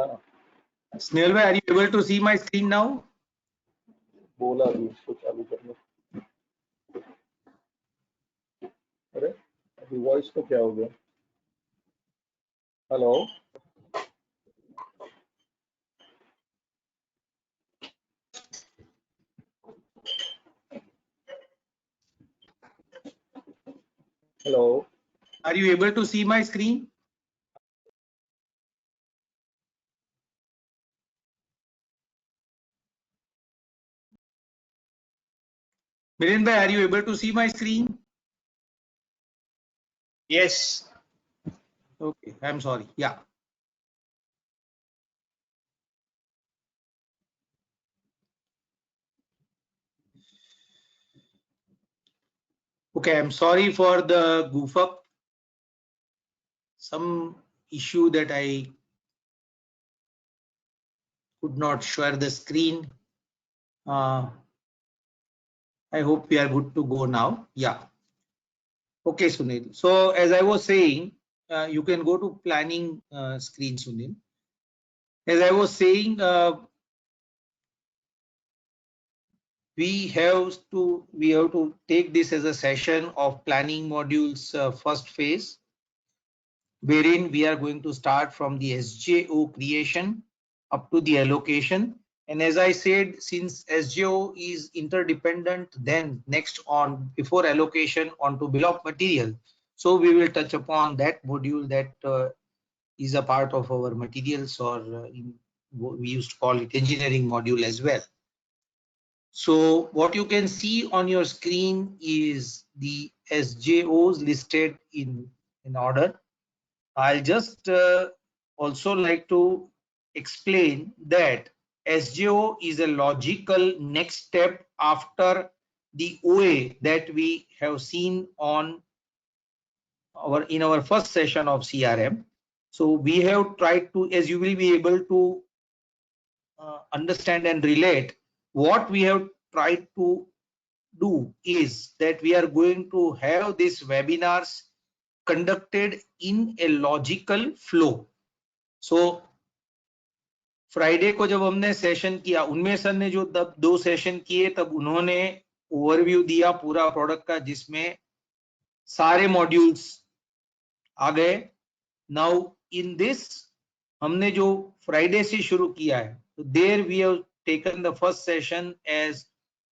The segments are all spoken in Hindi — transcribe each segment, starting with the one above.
Snehal bhai, are you able to see my screen now? बोला अभी उसको चालू करने। अरे अभी वॉइस को क्या हो गया? Hello hello Are you able to see my screen? Miren bhai, are you able to see my screen? Yes. Okay, I'm sorry. Yeah. Okay, I'm sorry for the goof up. Some issue that I could not share the screen. I hope we are good to go now. Yeah. Okay, Sunil. So as I was saying, you can go to planning screen, Sunil. As I was saying, we have to take this as a session of planning modules first phase, wherein we are going to start from the SJO creation up to the allocation. And as I said, since SJO is interdependent, then next on before allocation onto bill of material. So we will touch upon that module that is a part of our materials, or we used to call it engineering module as well. So what you can see on your screen is the SJOs listed in order. I'll just also like to explain that SJO is a logical next step after the OA that we have seen on in our first session of CRM. So we have tried to, as you will be able to understand and relate, what we have tried to do is that we are going to have these webinars conducted in a logical flow. So Friday को जब हमने सेशन किया, उनमें सर ने जो तब 2 सेशन किए, तब उन्होंने ओवरव्यू दिया पूरा प्रोडक्ट का, जिसमें सारे मॉड्यूल्स आ गए. नाउ इन दिस हमने जो फ्राइडे से शुरू किया है, तो there we have taken the first session as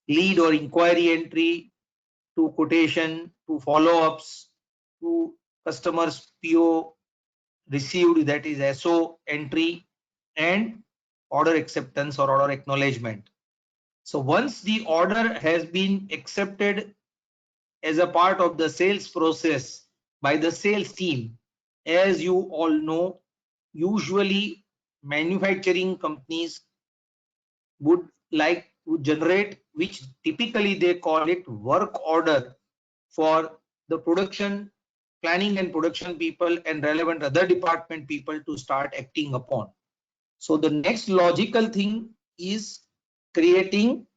lead or inquiry entry to quotation to follow-ups to customers PO received, that is SO entry, and order acceptance or order acknowledgement. So once the order has been accepted as a part of the sales process by the sales team, as you all know, usually manufacturing companies would like to generate, which typically they call it work order, for the production planning and production people and relevant other department people to start acting upon. So the next logical thing is creating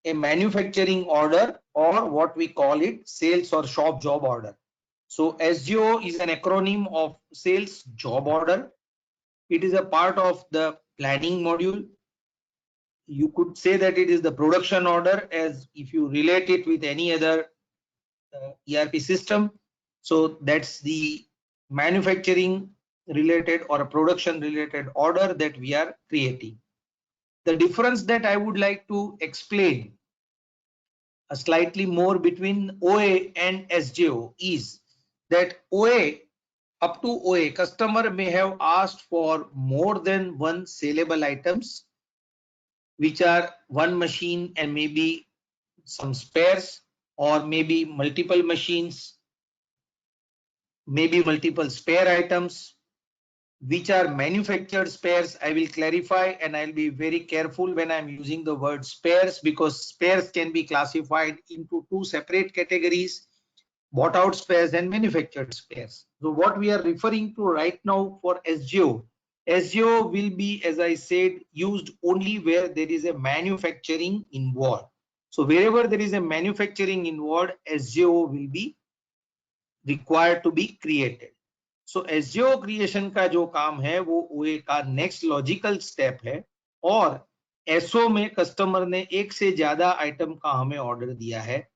a manufacturing order, or what we call it sales or shop job order. So SJO is an acronym of sales job order. It is a part of the planning module. You could say that it is the production order, as if you relate it with any other ERP system. So that's the manufacturing related or a production related order that we are creating. The difference that I would like to explain slightly more between OA and SJO is that OA, up to OA, customer may have asked for more than one saleable items, which are one machine and maybe some spares, or maybe multiple machines, maybe multiple spare items, which are manufactured spares. I will clarify, and I'll be very careful when I'm using the word spares, because spares can be classified into 2 separate categories: bought out spares and manufactured spares. So what we are referring to right now for SJO, SJO will be, as I said, used only where there is a manufacturing involved. So wherever there is a manufacturing involved, SJO will be required to be created. So SGO creation का जो काम है वो ओए का नेक्स्ट लॉजिकल स्टेप है, और एसओ में कस्टमर ने एक से ज्यादा आइटम का हमें ऑर्डर दिया है।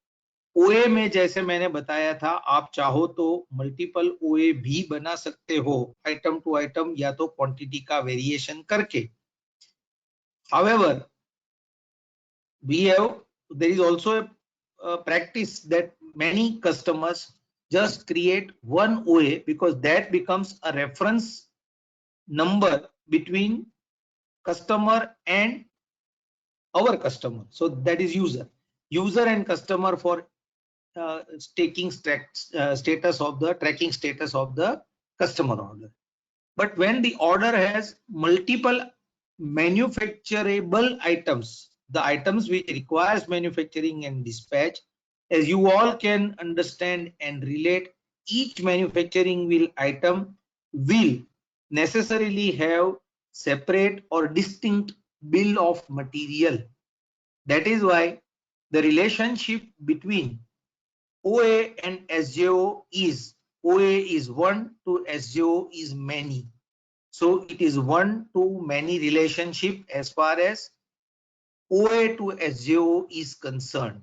ओए में जैसे मैंने बताया था, आप चाहो तो मल्टीपल ओए भी बना सकते हो, आइटम टू आइटम या तो क्वांटिटी का वेरिएशन करके। However, we have there is also a practice that many customers just create one OA because that becomes a reference number between customer and our customer. So that is user and customer for taking status of the tracking status of the customer order. But when the order has multiple manufacturable items, the items which requires manufacturing and dispatch, as you all can understand and relate, each manufacturing will item will necessarily have separate or distinct bill of material. That is why the relationship between OA and SJO is OA is one to SJO is many. So it is one to many relationship as far as OA to SJO is concerned.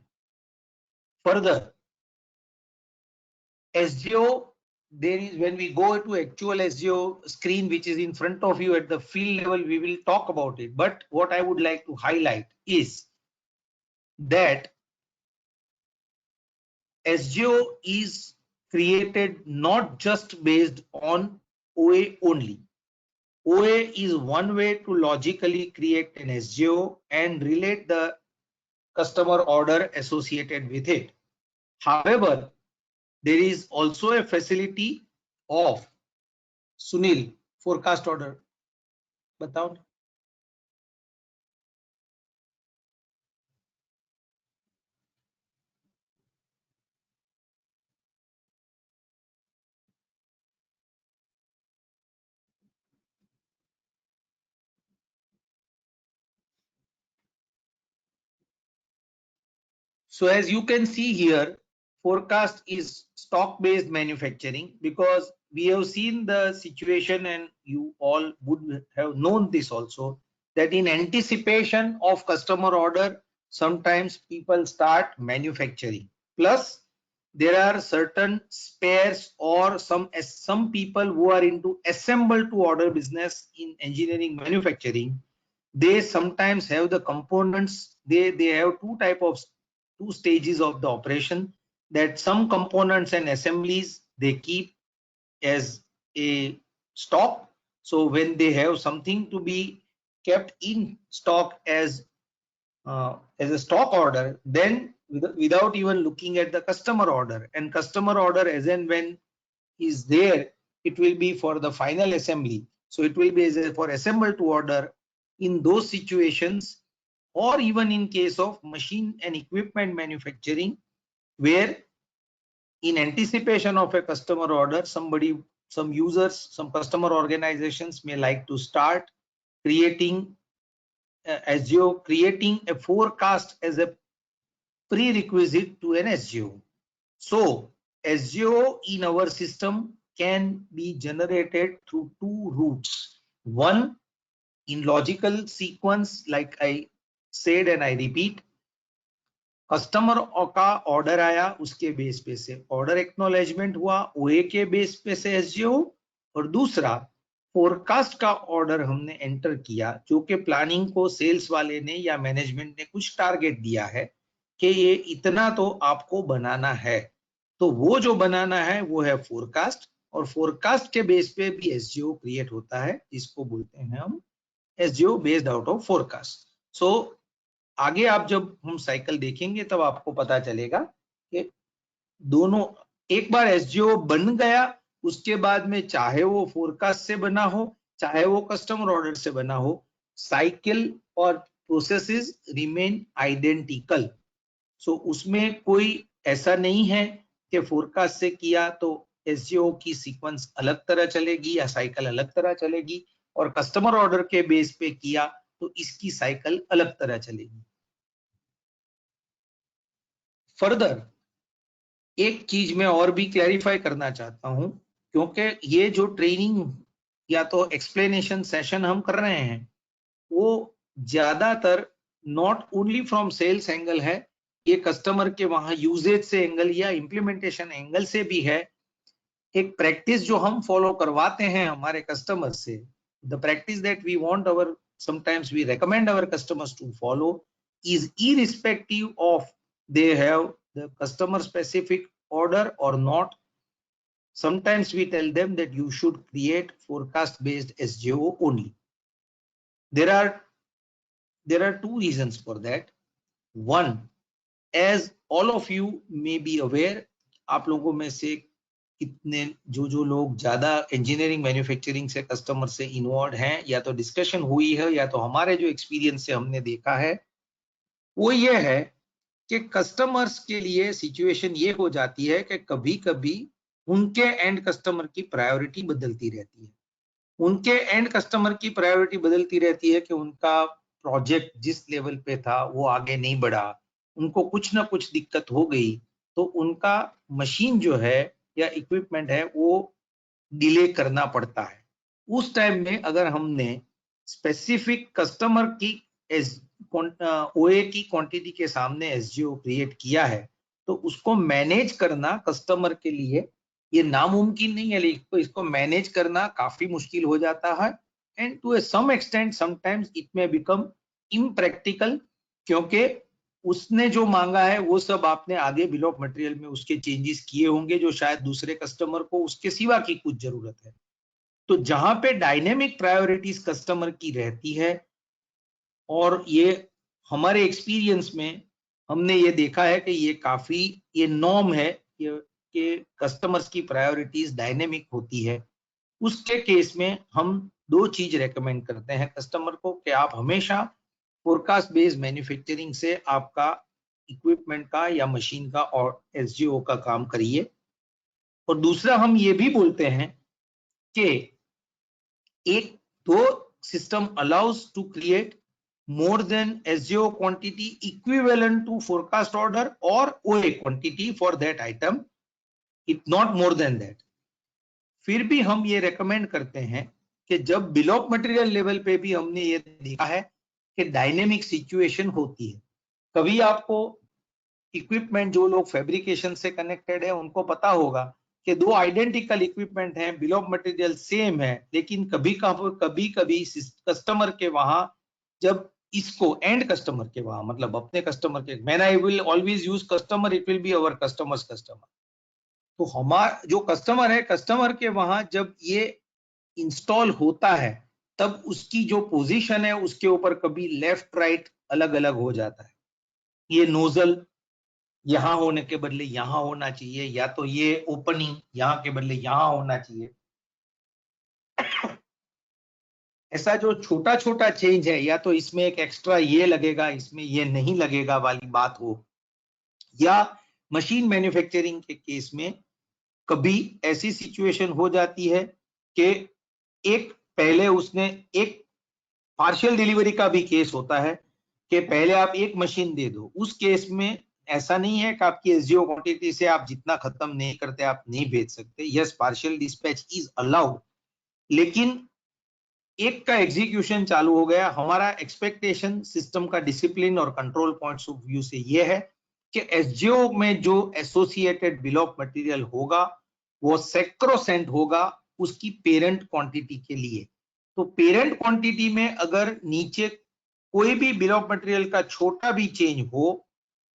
Further, SJO, there is, when we go to actual SJO screen, which is in front of you at the field level, we will talk about it. But what I would like to highlight is that SJO is created not just based on OA only. OA is one way to logically create an SJO and relate the customer order associated with it. However, there is also a facility of Sunil forecast order. बताओ. So as you can see here, forecast is stock-based manufacturing, because we have seen the situation, and you all would have known this also, that in anticipation of customer order, sometimes people start manufacturing. Plus, there are certain spares or some people who are into assemble to order business in engineering manufacturing. They sometimes have the components. They have two stages of the operation, that some components and assemblies they keep as a stock. So when they have something to be kept in stock as a stock order, then without even looking at the customer order, and customer order as and when is there, it will be for the final assembly. So it will be as a, for assemble to order in those situations, or even in case of machine and equipment manufacturing, where in anticipation of a customer order, some users, some customer organizations may like to start creating SGO, creating a forecast as a prerequisite to an SGO. So SGO in our system can be generated through two routes. One, in logical sequence, like I said and I repeat, customer का ऑर्डर आया, उसके बेस पे से ऑर्डर एक्नॉलेजमेंट हुआ, ओए के बेस पे से एसजीओ, और दूसरा फोरकास्ट का ऑर्डर हमने एंटर किया, जो कि प्लानिंग को सेल्स वाले ने या मैनेजमेंट ने कुछ टारगेट दिया है कि ये इतना तो आपको बनाना है, तो वो जो बनाना है वो है फोरकास्ट, और फोरकास्ट के बेस पे भी एसजीओ क्रिएट होता है, जिसको बोलते हैं हम एसजीओ बेस्ड आउट ऑफ फोरकास्ट. सो आगे आप जब हम साइकिल देखेंगे तब आपको पता चलेगा कि दोनों, एक बार एसजीओ बन गया, उसके बाद में चाहे वो फोरकास्ट से बना हो, चाहे वो कस्टमर ऑर्डर से बना हो, साइकिल और प्रोसेसेस रिमेन आइडेंटिकल. सो उसमें कोई ऐसा नहीं है कि फोरकास्ट से किया तो एसजीओ की सीक्वेंस अलग तरह चलेगी या साइकिल अलग तरह चलेगी, और कस्टमर ऑर्डर के बेस पे किया तो इसकी साइकिल अलग तरह चलेगी. फर्दर एक चीज मैं और भी क्लैरिफाई करना चाहता हूं, क्योंकि ये जो ट्रेनिंग या तो एक्सप्लेनेशन सेशन हम कर रहे हैं वो ज्यादातर not only from sales angle है, ये कस्टमर के वहां यूजेज से एंगल या इम्प्लीमेंटेशन एंगल से भी है। एक प्रैक्टिस जो हम फॉलो करवाते हैं हमारे कस्टमर से, the practice that we want our sometimes we recommend our customers to follow is irrespective of they have the customer specific order or not. Sometimes we tell them that you should create forecast based SJO only. There are two reasons for that. One, as all of you may be aware, आप लोगों में से कितने जो लोग ज्यादा इंजीनियरिंग मैन्युफैक्चरिंग से कस्टमर से इन्वॉल्व हैं, या तो डिस्कशन हुई है या तो हमारे जो एक्सपीरियंस से हमने देखा है, वो ये है कि कस्टमर्स के लिए सिचुएशन ये हो जाती है कि कभी कभी उनके एंड कस्टमर की प्रायोरिटी बदलती रहती है। उनके एंड कस्टमर की प्रायोरिटी बदलती रहती है कि उनका प्रोजेक्ट जिस लेवल पे था वो आगे नहीं बढ़ा, उनको कुछ ना कुछ दिक्कत हो गई, तो उनका मशीन जो है या इक्विपमेंट है वो डिले करना पड़ता है। उस टाइम में अगर हमने स्पेसिफिक कस्टमर की ओए की क्वांटिटी के सामने एसजीओ क्रिएट किया है, तो उसको मैनेज करना कस्टमर के लिए ये नामुमकिन नहीं है, लेकिन इसको मैनेज करना काफी मुश्किल हो जाता है। And to some extent sometimes it may become impractical, क्योंकि उसने जो मांगा है वो सब आपने आगे बिल ऑफ मटेरियल में उसके चेंजेस किए होंगे जो शायद दूसरे कस्टमर को उसके सिवा की कुछ जरूरत है। तो जहां पे डायनेमिक प्रायोरिटीज कस्टमर की रहती है, और ये हमारे एक्सपीरियंस में हमने ये देखा है कि ये काफी ये नॉर्म है कि कस्टमर्स की प्रायोरिटीज डायनेमिक होती है, उसके केस में हम दो चीज रेकमेंड करते हैं कस्टमर को कि आप हमेशा फोरकास्ट बेस्ड मैन्युफैक्चरिंग से आपका इक्विपमेंट का या मशीन का और एसजीओ का काम करिए। और दूसरा हम ये भी बोलते हैं कि एक दो system allows to create more than SJO quantity equivalent to forecast order or OA quantity for that item, it not more than that. फिर भी हम ये रेकमेंड करते हैं कि जब बिल ऑफ मटेरियल लेवल पे भी हमने ये देखा है कि डायनेमिक सिचुएशन होती है, कभी आपको इक्विपमेंट जो लोग फैब्रिकेशन से कनेक्टेड है उनको पता होगा कि दो आइडेंटिकल इक्विपमेंट हैं, बिल ऑफ मटेरियल सेम है, लेकिन कभी कभी कस्टमर के वहां जब इसको एंड कस्टमर के वहां मतलब अपने कस्टमर के, man I will always use customer, it will be our customers customer. तो हमारा जो कस्टमर है, कस्टमर के वहां जब ये इंस्टॉल होता है तब उसकी जो पोजीशन है उसके ऊपर कभी लेफ्ट राइट अलग अलग हो जाता है। ये नोजल यहां होने के बदले यहां होना चाहिए, या तो ये ओपनिंग यहां के बदले यहां होना चाहिए। ऐसा जो छोटा छोटा चेंज है, या तो इसमें एक एक्स्ट्रा ये लगेगा इसमें ये नहीं लगेगा वाली बात हो, या मशीन मैन्युफैक्चरिंग के केस में कभी ऐसी सिचुएशन हो जाती है कि एक पहले उसने एक पार्शियल डिलीवरी का भी केस होता है कि पहले आप एक मशीन दे दो। उस केस में ऐसा नहीं है कि आपकी एसजीओ क्वांटिटी से आप जितना खत्म नहीं करते आप नहीं भेज सकते। Yes, partial dispatch is allowed, लेकिन एक का एग्जीक्यूशन चालू हो गया। हमारा एक्सपेक्टेशन सिस्टम का डिसिप्लिन और कंट्रोल पॉइंट्स ऑफ व्यू से ये है कि एसजीओ में जो एसोसिएटेड बिल ऑफ मटेरियल होगा वो सैक्रोसेंट होगा उसकी पेरेंट क्वांटिटी के लिए। तो पेरेंट क्वांटिटी में अगर नीचे कोई भी बिल ऑफ मटेरियल का छोटा भी चेंज हो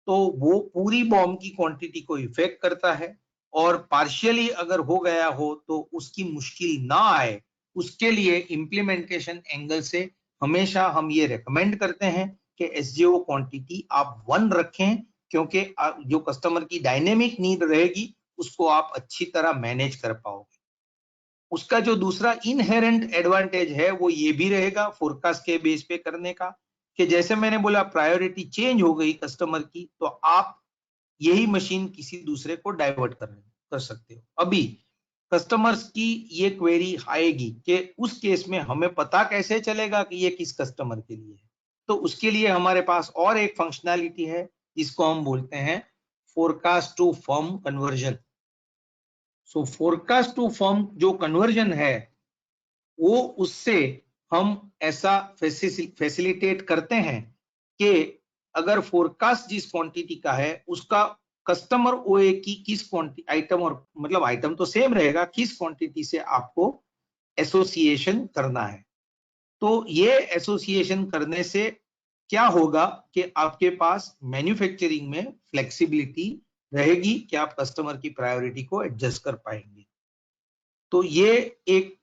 तो वो पूरी बॉम्ब की क्वांटिटी को इफेक्ट करता है, और पार्शियली अगर हो गया हो तो उसकी मुश्किल ना आए उसके लिए इम्प्लीमेंटेशन एंगल से हमेशा हम ये रेकमेंड करते हैं कि एसजीओ क्वांटिटी आप 1 रखें, क्योंकि जो कस्टमर की डायनेमिक नीड रहेगी उसको आप अच्छी तरह मैनेज कर पाओगे। उसका जो दूसरा इनहेरेंट एडवांटेज है वो ये भी रहेगा फोरकास्ट के बेस पे करने का कि जैसे मैंने बोला प्रायोरिटी चेंज हो गई कस्टमर की, तो आप यही मशीन किसी दूसरे को डाइवर्ट कर सकते हो। अभी कस्टमर्स की ये क्वेरी आएगी कि उस केस में हमें पता कैसे चलेगा कि ये किस कस्टमर के लिए है। तो उसके लिए हमारे पास और एक फंक्शनैलिटी है जिसको हम बोलते हैं forecast to firm conversion. So forecast to firm जो कन्वर्जन है वो उससे हम ऐसा फैसिलिटेट करते हैं कि अगर फोरकास्ट जिस क्वांटिटी का है उसका कस्टमर ओए की किस क्वांटिटी आइटम, और मतलब आइटम तो सेम रहेगा, किस क्वांटिटी से आपको एसोसिएशन करना है। तो ये एसोसिएशन करने से क्या होगा कि आपके पास मैन्युफैक्चरिंग में फ्लेक्सिबिलिटी रहेगी कि आप कस्टमर की प्रायोरिटी को एडजस्ट कर पाएंगे। तो ये एक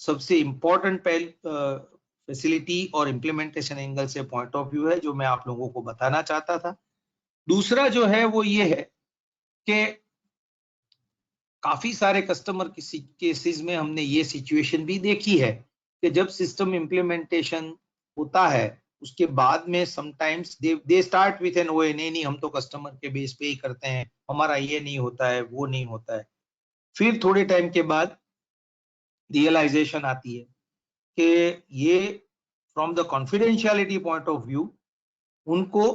सबसे इंपॉर्टेंट फैसिलिटी और इंप्लीमेंटेशन एंगल से पॉइंट ऑफ व्यू है जो मैं आप लोगों को बताना चाहता था। दूसरा जो है वो ये है कि काफी सारे कस्टमर केसेस में हमने ये सिचुएशन भी देखी है कि जब सिस्टम इंप्लीमेंटेशन होता है उसके बाद में sometimes they start with an ओए, नहीं हम तो कस्टमर के बेस पे ही करते हैं, हमारा ये नहीं होता है, वो नहीं होता है। फिर थोड़े टाइम के बाद रियलाइजेशन आती है कि ये from the confidentiality point of view उनको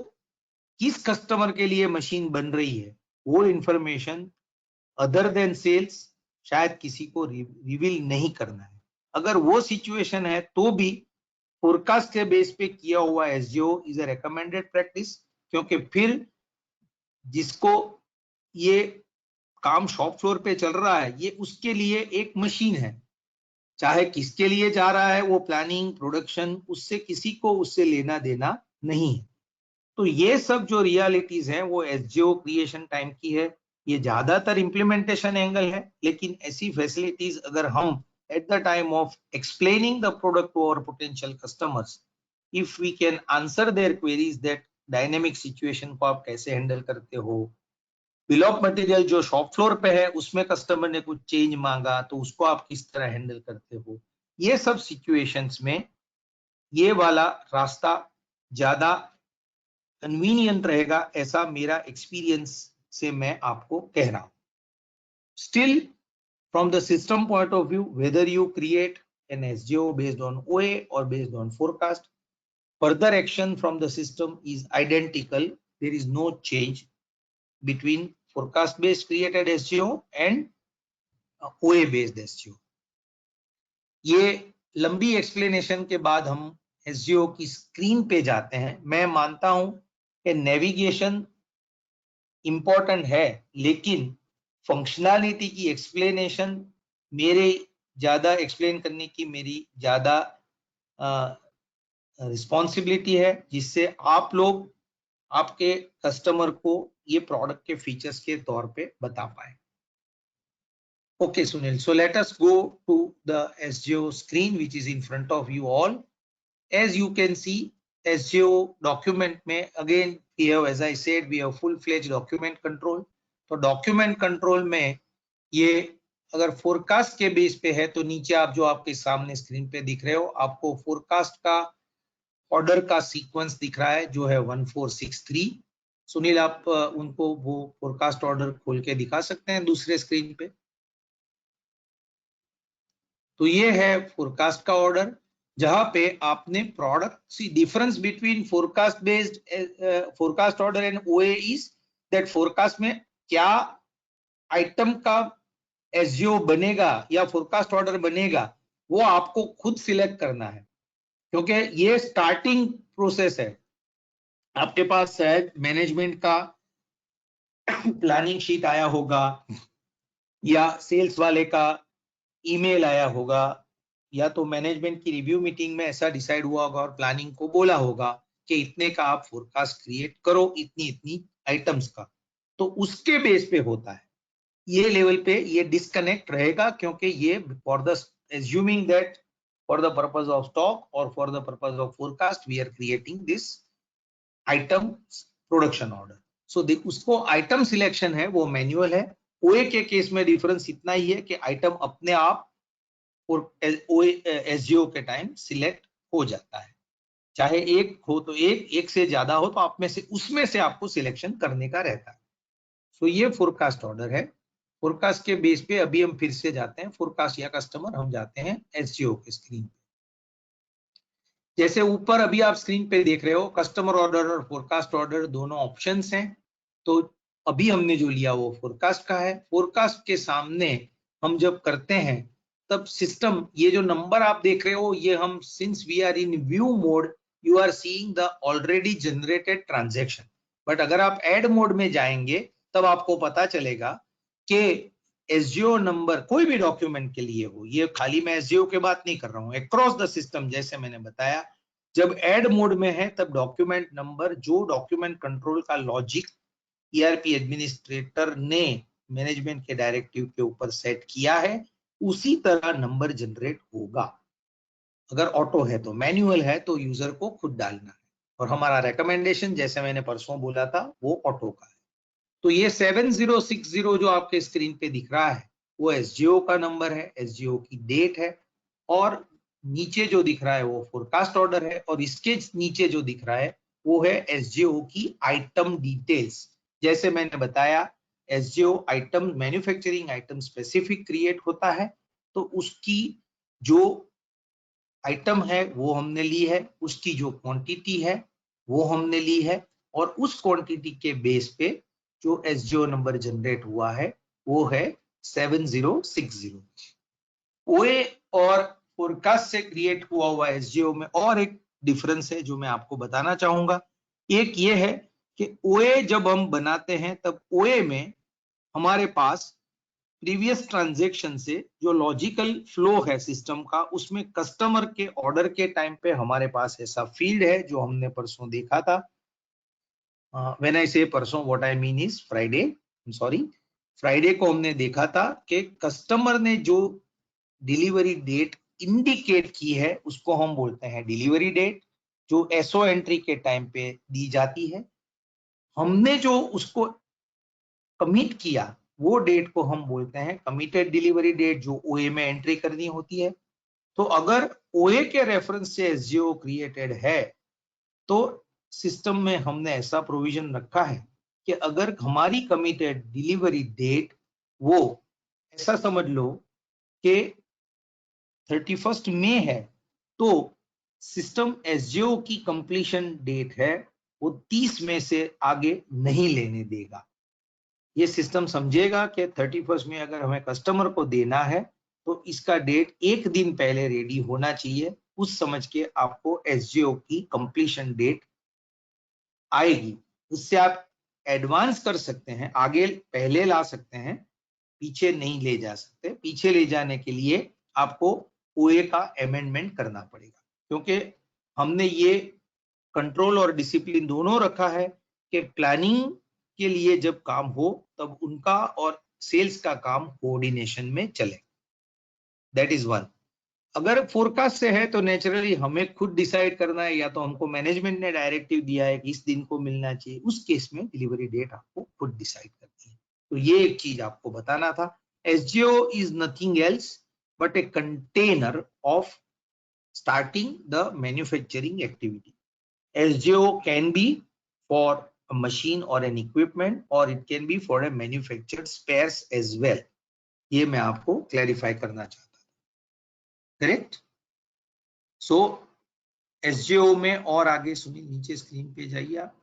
किस कस्टमर के लिए मशीन बन रही है वो इंफॉर्मेशन अदर देन सेल्स शायद किसी को रिवील नहीं करना है। अगर वो सिचुएशन है तो भी फोरकास्ट के बेस पे किया हुआ एसजीओ इज अ रिकमेंडेड प्रैक्टिस, क्योंकि फिर जिसको ये काम शॉप फ्लोर पे चल रहा है ये उसके लिए एक मशीन है, चाहे किसके लिए जा रहा है वो प्लानिंग प्रोडक्शन उससे किसी को उससे लेना देना नहीं है। तो ये सब जो रियलिटीज हैं वो एसजीओ क्रिएशन टाइम की है, ये ज्यादातर इंप्लीमेंटेशन एंगल है, लेकिन ऐसी फैसिलिटीज अगर हम at the time of explaining the product to our potential customers, if we can answer their queries that dynamic situation को आप कैसे हैंडल करते हो, बिल ऑफ मटेरियल जो शॉप फ्लोर पे है उसमें कस्टमर ने कुछ चेंज मांगा तो उसको आप किस तरह हैंडल करते हो, ये सब सिचुएशंस में ये वाला रास्ता ज्यादा कन्वीनियंट रहेगा, ऐसा मेरा एक्सपीरियंस से मैं आपको कह रहा हूं। Still from the system point of view, whether you create an SGO based on OA or based on forecast, further action from the system is identical, there is no change between forecast based created SGO and OA based SGO। ये लंबी एक्सप्लेनेशन के बाद हम SGO की स्क्रीन पे जाते हैं। मैं मानता हूं कि नेविगेशन इंपॉर्टेंट है लेकिन फंक्शनैलिटी की एक्सप्लेनेशन मेरे ज्यादा एक्सप्लेन करने की मेरी ज्यादा रिस्पॉन्सिबिलिटी है, जिससे आप लोग आपके कस्टमर को ये प्रोडक्ट के फीचर्स के तौर पे बता पाए। Okay, Sunil. So let us go to the SGO screen, which is in front of you all. As you can see, SGO document में again we have, as I said, we have full-fledged document control. तो document control में ये अगर forecast के बेस पे है तो नीचे आप जो आपके सामने स्क्रीन पे दिख रहे हो आपको forecast का ऑर्डर का सीक्वेंस दिख रहा है जो है 1463। सुनील आप उनको वो फोरकास्ट ऑर्डर खोल के दिखा सकते हैं दूसरे स्क्रीन पे। तो ये है फोरकास्ट का ऑर्डर जहां पे आपने product, see difference between forecast based forecast order and OA is that forecast में क्या आइटम का एसजीओ बनेगा या फोरकास्ट ऑर्डर बनेगा वो आपको खुद सिलेक्ट करना है, क्योंकि ये स्टार्टिंग प्रोसेस है। आपके पास शायद मैनेजमेंट का प्लानिंग शीट आया होगा या सेल्स वाले का ईमेल आया होगा या तो मैनेजमेंट की रिव्यू मीटिंग में ऐसा डिसाइड हुआ होगा और प्लानिंग को बोला होगा कि इतने का आप फोरकास्ट क्रिएट करो इतनी इतनी आइटम्स का, तो उसके बेस पे होता है। ये लेवल पे ये डिस्कनेक्ट रहेगा क्योंकि ये for the assuming that for the purpose of stock or for the purpose of forecast we are creating this item production order. So उसको आइटम सिलेक्शन है वो मैनुअल है। ओए के केस में डिफरेंस इतना ही है कि आइटम अपने आप और एसजीओ के टाइम सिलेक्ट हो जाता है, चाहे एक हो तो एक से ज्यादा हो तो आप में से उसमें से आपको सिलेक्शन करने का रहता है। सो ये फोरकास्ट ऑर्डर है। फोरकास्ट के बेस पे अभी हम फिर से जाते हैं फोरकास्ट या कस्टमर, हम जाते हैं एसजीओ के स्क्रीन पे। जैसे ऊपर अभी आप स्क्रीन पे देख रहे हो कस्टमर ऑर्डर और फोरकास्ट ऑर्डर दोनों ऑप्शंस हैं। तो अभी हमने जो लिया वो फोरकास्ट का है। फोरकास्ट के सामने हम जब करते हैं तब सिस्टम, ये जो नंबर आप देख रहे हो, ये हम since we are in view mode, you are seeing the already generated transaction. But अगर आप ऐड मोड में जाएंगे तब आपको पता चलेगा कि एसजीओ नंबर कोई भी डॉक्यूमेंट के लिए हो, ये खाली मैं एसजीओ की बात नहीं कर रहा हूं, अक्रॉस द सिस्टम, जैसे मैंने बताया, जब ऐड मोड में है तब डॉक्यूमेंट नंबर जो डॉक्यूमेंट कंट्रोल का लॉजिक ईआरपी एडमिनिस्ट्रेटर ने मैनेजमेंट के डायरेक्टिव के ऊपर सेट किया है, उसी तरह नंबर जनरेट होगा। अगर ऑटो है तो, मैन्युअल है तो यूजर को खुद डालना है। और हमारा रेकमेंडेशन, जैसे मैंने परसों बोला था, वो ऑटो का है। तो ये 7060 जो आपके स्क्रीन पे दिख रहा है वो एसजीओ का नंबर है, एसजीओ की डेट है, और नीचे जो दिख रहा है वो फोरकास्ट ऑर्डर है, और इसके नीचे जो दिख रहा है वो है एसजीओ की आइटम डिटेल्स। जैसे मैंने बताया, SGO item manufacturing item specific create होता है, तो उसकी जो आइटम है वो हमने ली है, उसकी जो क्वांटिटी है वो हमने ली है, और उस क्वांटिटी के बेस पे जो एसजीओ नंबर जनरेट हुआ है वो है 7060। ओए और फोरकास्ट से क्रिएट हुआ एसजीओ में और एक डिफरेंस है जो मैं आपको बताना चाहूंगा। एक ये है कि ओए जब हम बनाते हैं तब ओए में हमारे पास प्रीवियस ट्रांजैक्शन से जो लॉजिकल फ्लो है सिस्टम का, उसमें कस्टमर के ऑर्डर के टाइम पे हमारे पास ऐसा फील्ड है जो हमने परसों देखा था। व्हेन आई से परसों, what I mean is Friday, sorry, Friday को हमने देखा था कि कस्टमर ने जो डिलीवरी डेट इंडिकेट की है उसको हम बोलते हैं डिलीवरी डेट, जो एसओ एंट्री के टाइम पे दी जाती है। हमने जो उसको कमिट किया वो डेट को हम बोलते हैं कमिटेड डिलीवरी डेट, जो ओए में एंट्री करनी होती है। तो अगर ओए के रेफरेंस से एसजीओ क्रिएटेड है तो सिस्टम में हमने ऐसा प्रोविजन रखा है कि अगर हमारी कमिटेड डिलीवरी डेट, वो ऐसा समझ लो कि 31 मई है, तो सिस्टम एसजीओ की कंप्लीशन डेट है वो 30 मई से आगे नहीं लेने देगा। ये सिस्टम समझेगा कि 31 में अगर हमें कस्टमर को देना है तो इसका डेट एक दिन पहले रेडी होना चाहिए, उस समझ के आपको एसजीओ की कंप्लीशन डेट आएगी। उससे आप एडवांस कर सकते हैं, आगे पहले ला सकते हैं, पीछे नहीं ले जा सकते। पीछे ले जाने के लिए आपको ओए का अमेंडमेंट करना पड़ेगा, क्योंकि हमने ये कंट्रोल और डिसिप्लिन दोनों रखा है कि प्लानिंग के लिए जब काम हो तब उनका और सेल्स का काम कोऑर्डिनेशन में चले। That is one. अगर फोरकास्ट से है तो नेचुरली हमें खुद डिसाइड करना है, या तो हमको मैनेजमेंट ने डायरेक्टिव दिया है कि इस दिन को मिलना चाहिए, उस केस में डिलीवरी डेट आपको खुद डिसाइड करनी है। तो ये एक चीज आपको बताना था। SGO is nothing else but a container of starting the manufacturing activity. SGO can be for a machine or an equipment, or it can be for a manufactured spares as well. ये मैं आपको क्लैरिफाई करना चाहता था। करेक्ट? सो SGO में और आगे सुनिए, नीचे स्क्रीन पे जाइए आप।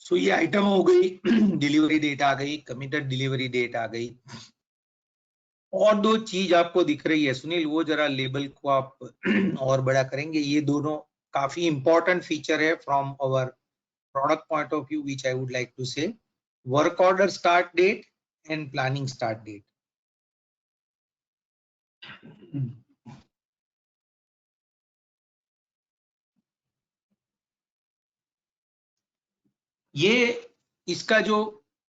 सो ये आइटम हो गई, डिलीवरी डेट आ गई, कमिटेड डिलीवरी डेट आ गई। और दो चीज आपको दिख रही है सुनील, वो जरा लेबल को आप और बड़ा करेंगे। ये दोनों काफी इंपॉर्टेंट फीचर है from our product point of view, which I would like to say: work order start date and planning start date. ये इसका जो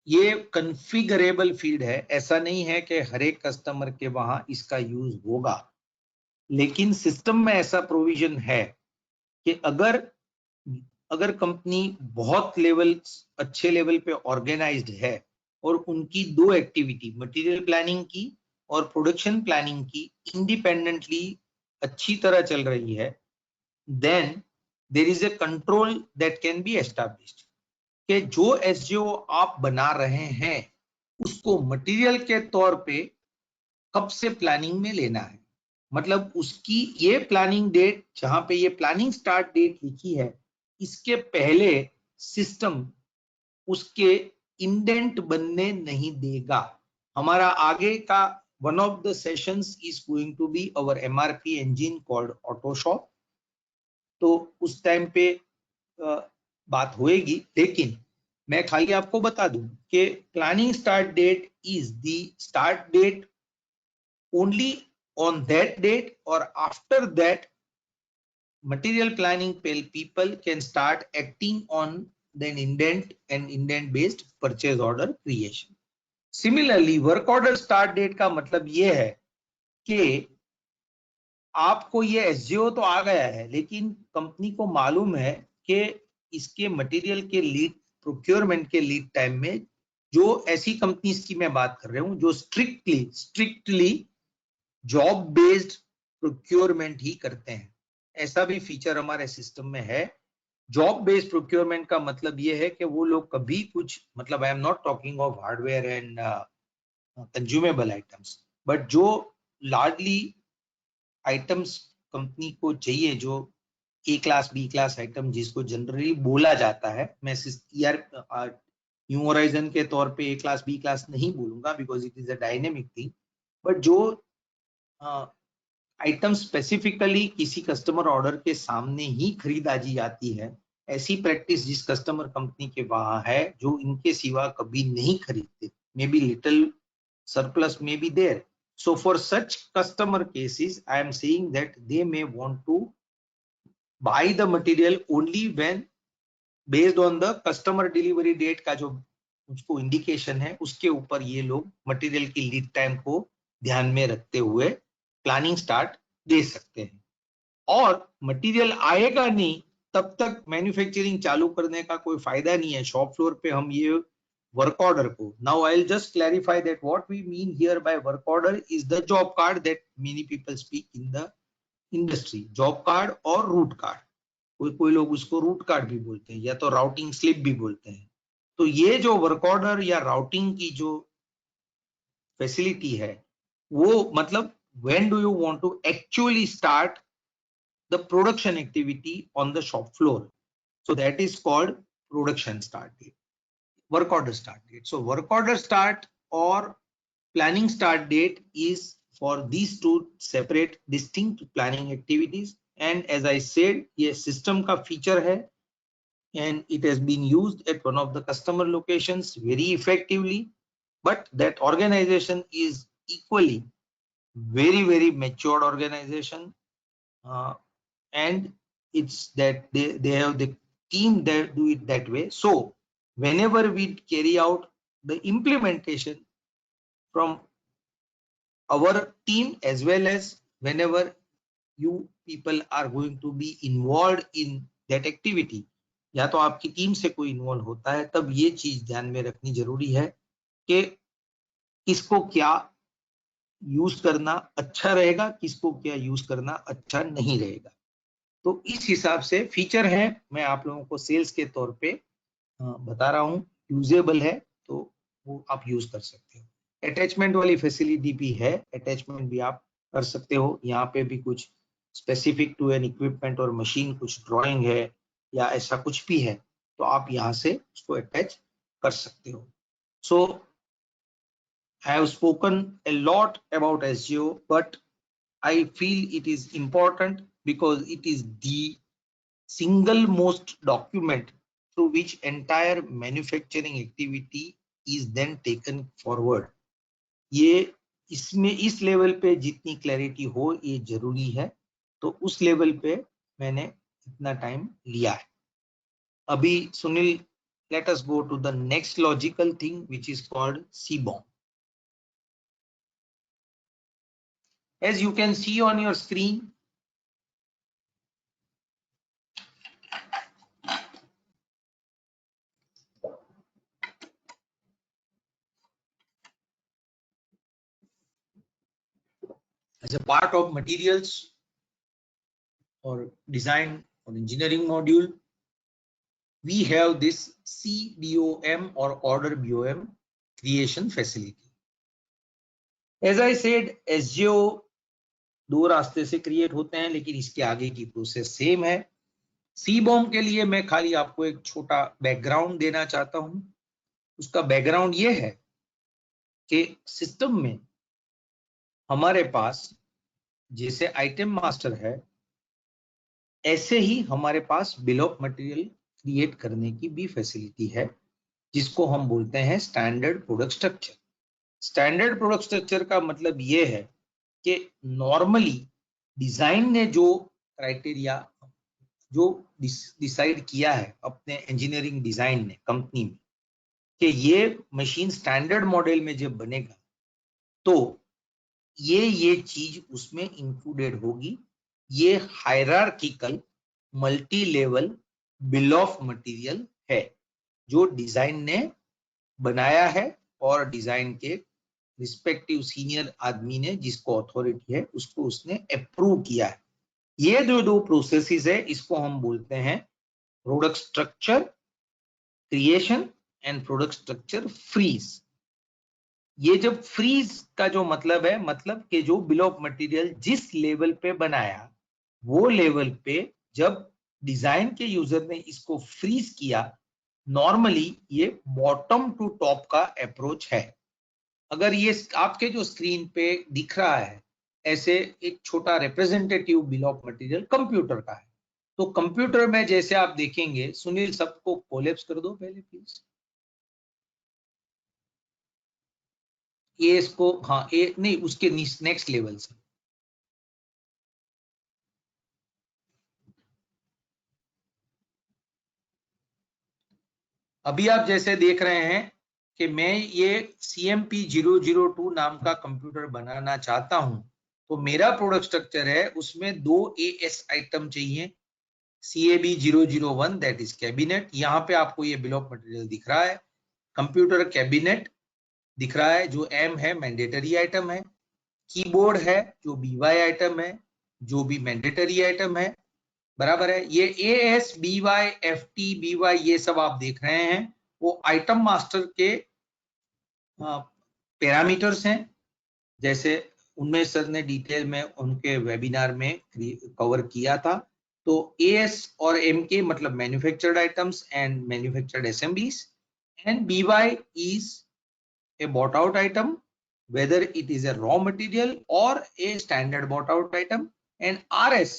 ये कन्फिगरेबल फील्ड है, ऐसा नहीं है कि हर एक कस्टमर के वहां इसका यूज होगा, लेकिन सिस्टम में ऐसा प्रोविजन है कि अगर कंपनी बहुत अच्छे लेवल पे ऑर्गेनाइज्ड है और उनकी दो एक्टिविटी, मटेरियल प्लानिंग की और प्रोडक्शन प्लानिंग की, इंडिपेंडेंटली अच्छी तरह चल रही है, then there is a control that can be established कि जो एसजीओ आप बना रहे हैं उसको मटेरियल के तौर पे कब से प्लानिंग में लेना है। मतलब उसकी ये प्लानिंग डेट, जहां पे ये प्लानिंग स्टार्ट डेट लिखी है, इसके पहले सिस्टम उसके इंडेंट बनने नहीं देगा। हमारा आगे का one of the sessions is going to be our MRP engine called autoshop. तो उस टाइम पे बात होएगी, लेकिन मैं खाली आपको बता दूं कि planning start date is the start date only on that date, or after that material planning people can start acting on the indent and indent based purchase order creation. Similarly work order start date का मतलब ये है कि आपको ये एसजीओ तो आ गया है, लेकिन कंपनी को मालूम है कि इसके मटेरियल के लीड प्रोक्योरमेंट के लीड टाइम में, जो ऐसी कंपनीज की मैं बात कर रहा हूं जो स्ट्रिक्टली जॉब बेस्ड प्रोक्योरमेंट ही करते हैं, ऐसा भी फीचर हमारे सिस्टम में है। जॉब बेस्ड प्रोक्योरमेंट का मतलब ये है कि वो लोग कभी कुछ, मतलब I am not talking of hardware and consumable items, but जो लार्जली आइटम्स कंपनी को चाहिए, जो ए क्लास बी क्लास आइटम जिसको जनरली बोला जाता है, मैं यार न्यू होराइजन के तौर पे ए क्लास बी क्लास नहीं बोलूंगा because it is a dynamic thing, but जो आइटम स्पेसिफिकली किसी कस्टमर ऑर्डर के सामने ही खरीदारी जाती है, ऐसी प्रैक्टिस जिस कस्टमर कंपनी के वहां है, जो इनके सिवा कभी नहीं खरीदते, may be little surplus may be there. So for such customer cases, I am saying that they may want to buy the material only when based on the customer delivery date का जो उसको इंडिकेशन है, उसके ऊपर ये लोग मटेरियल की लीड टाइम को ध्यान में रखते हुए प्लानिंग स्टार्ट दे सकते हैं। और मटेरियल आएगा नहीं तब तक मैन्युफैक्चरिंग चालू करने का कोई फायदा नहीं है शॉप फ्लोर पे हम ये वर्क ऑर्डर को। Now I will just clarify that what we mean here by work order is the job card that many people speak in the industry. Job card और रूट कार्ड, कोई कोई लोग उसको रूट कार्ड भी बोलते हैं या तो राउटिंग स्लिप भी बोलते हैं। तो ये जो वर्क ऑर्डर या राउटिंग की जो फैसिलिटी है, वो मतलब when do you want to actually start the production activity on the shop floor. So that is called production start date, work order start date. So work order start or planning start date is for these two separate distinct planning activities. And as I said, ये system का feature है and it has been used at one of the customer locations very effectively. But that organization is equally very matured organization. And it's that they have the team that do it that way. So whenever we carry out the implementation from our team, as well as whenever you people are going to be involved in that activity, या तो आपकी टीम से कोई इन्वॉल्व होता है, तब ये चीज ध्यान में रखनी जरूरी है कि किसको क्या यूज करना अच्छा रहेगा, किसको क्या यूज करना अच्छा नहीं रहेगा। तो इस हिसाब से फीचर है, मैं आप लोगों को सेल्स के तौर पे बता रहा हूँ, यूजेबल है तो वो आप यूज कर सकते हो। अटैचमेंट वाली फैसिलिटी भी है, अटैचमेंट भी आप कर सकते हो। यहाँ पे भी कुछ स्पेसिफिक टू एन इक्विपमेंट और मशीन कुछ ड्राइंग है या ऐसा कुछ भी है, तो आप यहाँ से उसको अटैच कर सकते हो। सो I have spoken a lot about SGO, but I feel it is important because it is the single most document through which entire manufacturing activity is then taken forward. ये इसमें इस लेवल पे जितनी क्लैरिटी हो ये जरूरी है, तो उस लेवल पे मैंने इतना टाइम लिया है। अभी Sunil, let us go to the next logical thing which is called CBOM. As you can see on your screen, as a part of materials or design or engineering module, we have this CBOM or order BOM creation facility. As I said, SGO 2 रास्ते से क्रिएट होते हैं, लेकिन इसके आगे की प्रोसेस सेम है। सीबॉम के लिए मैं खाली आपको एक छोटा बैकग्राउंड देना चाहता हूं। उसका बैकग्राउंड ये है कि सिस्टम में हमारे पास जैसे आइटम मास्टर है, ऐसे ही हमारे पास बिल ऑफ मटेरियल क्रिएट करने की भी फैसिलिटी है, जिसको हम बोलते हैं standard product structure. Standard product structure का मतलब ये है कि नॉर्मली डिजाइन ने जो क्राइटेरिया जो डिसाइड किया है अपने इंजीनियरिंग डिजाइन ने कंपनी में कि ये मशीन स्टैंडर्ड मॉडल में जब बनेगा तो ये चीज उसमें इंक्लूडेड होगी। ये hierarchical multi level bill of material है जो डिजाइन ने बनाया है और डिजाइन के रिस्पेक्टिव सीनियर आदमी ने, जिसको अथॉरिटी है, उसको उसने अप्रूव किया है। ये जो 2 प्रोसेसेस है, इसको हम बोलते हैं product structure creation and product structure freeze. ये जब फ्रीज का जो मतलब है, मतलब कि जो बिल ऑफ मटेरियल जिस लेवल पे बनाया वो लेवल पे जब डिजाइन के यूजर ने इसको फ्रीज किया, नॉर्मली ये बॉटम टू टॉप का अप्रोच है। अगर ये आपके जो स्क्रीन पे दिख रहा है, ऐसे एक छोटा representative bill of material computer का है, तो कंप्यूटर में जैसे आप देखेंगे, सुनील सबको कोलैप्स कर दो पहले प्लीज। ये इसको, हाँ, ये नहीं, उसके नेक्स्ट लेवल से। अभी आप जैसे देख रहे हैं कि मैं ये CMP002 नाम का कंप्यूटर बनाना चाहता हूं, तो मेरा प्रोडक्ट स्ट्रक्चर है, उसमें 2 AS आइटम चाहिए। CAB001 that is cabinet. यहाँ पे आपको ये बिल ऑफ मटेरियल दिख रहा है। कंप्यूटर कैबिनेट दिख रहा है, जो M है मैंडेटरी आइटम है। कीबोर्ड है जो BY आइटम है, जो भी मैंडेटरी आइटम है, बराबर है। ये AS BY FT BY ये सब आप देख रहे हैं, वो आइटम मास्टर के पैरामीटर्स हैं। जैसे उनमें सर ने डिटेल में उनके वेबिनार में कवर किया था। तो AS और MK मतलब manufactured items and manufactured assemblies, and BY is a bought out item, whether it is a raw material or a standard bought out item, and RS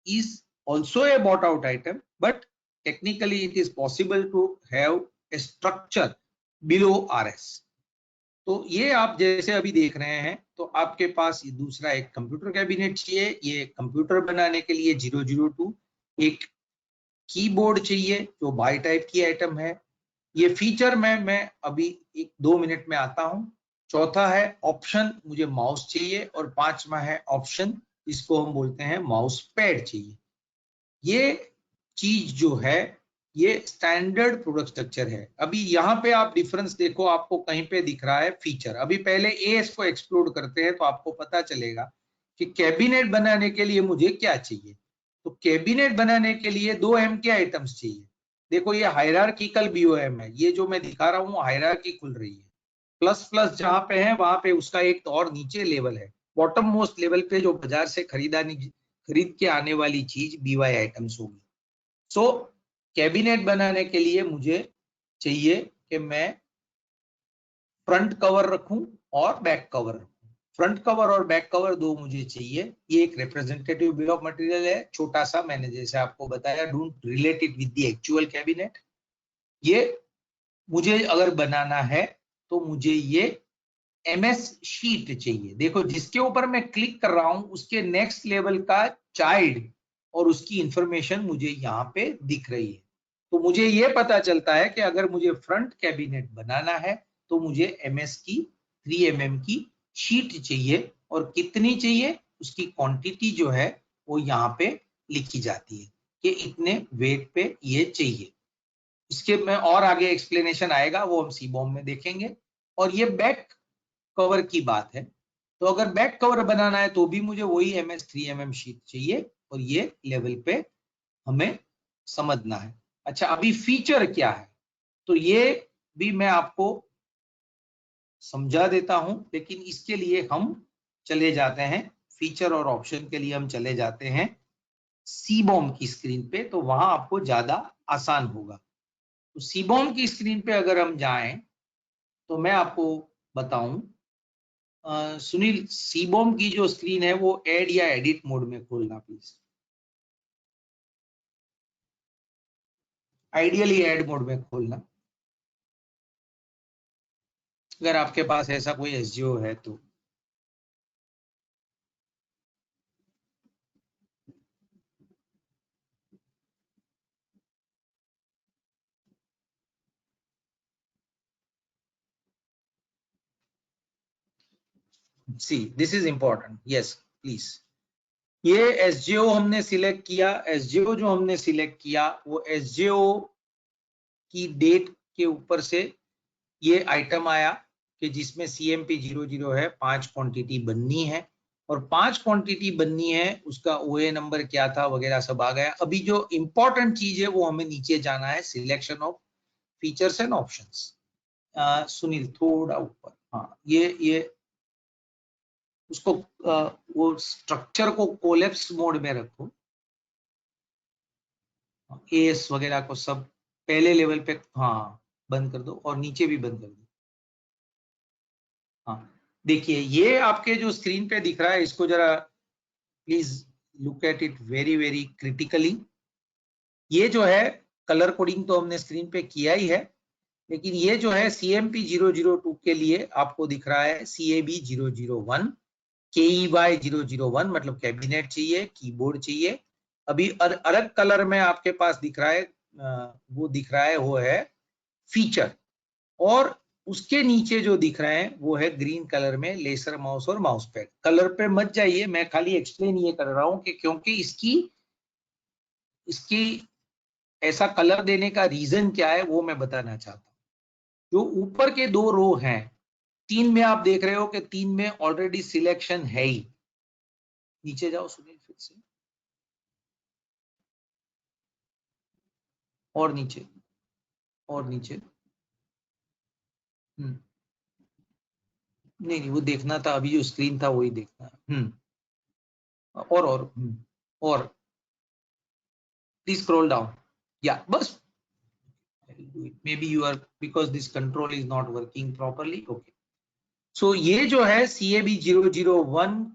is also a bought out item, but technically it is possible to have a structure below RS. तो ये आप जैसे अभी देख रहे हैं, तो आपके पास ये दूसरा एक कंप्यूटर कैबिनेट चाहिए। ये कंप्यूटर बनाने के लिए 002 एक कीबोर्ड चाहिए जो बाई टाइप की आइटम है। ये फीचर में मैं अभी 1-2 मिनट में आता हूं। चौथा है ऑप्शन, मुझे माउस चाहिए। और 5वां है ऑप्शन, इसको हम बोलते हैं माउस पैड चाहिए। ये चीज जो है, ये स्टैंडर्ड प्रोडक्ट स्ट्रक्चर है। अभी यहाँ पे आप डिफरेंस देखो, आपको कहीं पे दिख रहा है फीचर। अभी पहले AS को एक्सप्लोर करते हैं तो आपको पता चलेगा कि कैबिनेट बनाने के लिए मुझे क्या चाहिए। तो कैबिनेट बनाने के लिए 2 MK आइटम्स चाहिए। देखो ये हायरार्किकल BOM है, ये जो मैं दिखा रहा हूँ हायरार्की खुल रही है। प्लस प्लस जहां पे है वहां पे उसका एक और नीचे लेवल है, बॉटम मोस्ट लेवल पे जो बाजार से खरीद के आने वाली चीज BY आइटम्स होगी। सो कैबिनेट बनाने के लिए मुझे चाहिए कि मैं फ्रंट कवर रखूं और बैक कवर रखूं। फ्रंट कवर और बैक कवर 2 मुझे चाहिए। ये एक रिप्रेजेंटेटिव बिल ऑफ मटेरियल है, छोटा सा, मैंने जैसे आपको बताया, don't relate it with the actual cabinet. ये मुझे अगर बनाना है तो मुझे ये MS शीट चाहिए। देखो जिसके ऊपर मैं क्लिक कर रहा हूं उसके नेक्स्ट लेवल का चाइल्ड और उसकी इंफॉर्मेशन मुझे यहाँ पे दिख रही है। तो मुझे ये पता चलता है कि अगर मुझे फ्रंट कैबिनेट बनाना है तो मुझे MS की 3 mm की शीट चाहिए, और कितनी चाहिए उसकी क्वांटिटी जो है वो यहाँ पे लिखी जाती है कि इतने वेट पे ये चाहिए। इसके में और आगे एक्सप्लेनेशन आएगा, वो हम सीबॉम में देखेंगे। और ये बैक कवर की बात है, तो अगर बैक कवर बनाना है तो भी मुझे वही MS 3 mm शीट चाहिए, और ये लेवल पे हमें समझना है। अच्छा, अभी फीचर क्या है, तो ये भी मैं आपको समझा देता हूं, लेकिन इसके लिए हम चले जाते हैं फीचर और ऑप्शन के लिए हम चले जाते हैं सीबॉम की स्क्रीन पे, तो वहां आपको ज्यादा आसान होगा। तो सीबॉम की स्क्रीन पे अगर हम जाएं तो मैं आपको बताऊं, सुनील, सीबॉम की जो स्क्रीन है वो ऐड या एडिट मोड में खोलना प्लीज। आइडियली ऐड मोड में खोलना, अगर आपके पास ऐसा कोई एसजीओ है तो। See this is important, yes please. ये एसजीओ हमने सिलेक्ट किया, एसजीओ जो हमने सिलेक्ट किया वो एसजीओ की डेट के ऊपर से ये आइटम आया कि जिसमें CMP 00 है, 5 क्वांटिटी बननी है, और 5 क्वांटिटी बननी है, उसका OA नंबर क्या था वगैरह सब आ गया। अभी जो इंपॉर्टेंट चीज है वो हमें नीचे जाना है, selection of features and options. Sunil थोड़ा ऊपर, हाँ ये उसको वो स्ट्रक्चर को कोलैप्स मोड में रखो, एस वगैरह को सब पहले लेवल पे, हाँ बंद कर दो और नीचे भी बंद कर दो। हाँ देखिए, ये आपके जो स्क्रीन पे दिख रहा है, इसको जरा please look at it very very critically. ये जो है कलर कोडिंग तो हमने स्क्रीन पे किया ही है, लेकिन ये जो है CMP 002 के लिए आपको दिख रहा है CAB 001, KEY 001 मतलब कैबिनेट चाहिए, कीबोर्ड चाहिए। अभी अलग कलर में आपके पास दिख रहा है, वो दिख रहा है वो है फीचर, और उसके नीचे जो दिख रहे हैं वो है ग्रीन कलर में लेसर माउस और माउस पैड। कलर पे मत जाइए, मैं खाली एक्सप्लेन ये कर रहा हूं कि क्योंकि इसकी इसकी ऐसा कलर देने का रीजन क्या है वो मैं बताना चाहता हूँ। जो ऊपर के 2 रो हैं, 3 में आप देख रहे हो कि 3 में ऑलरेडी सिलेक्शन है ही। नीचे जाओ सुनील फिर से, और नीचे, और नीचे। नहीं नहीं, वो देखना था, अभी जो स्क्रीन था वही देखना है। और प्लीज स्क्रॉल डाउन, या बस do it. Maybe you are, because this control is not working properly. Okay. So ये जो है CAB 001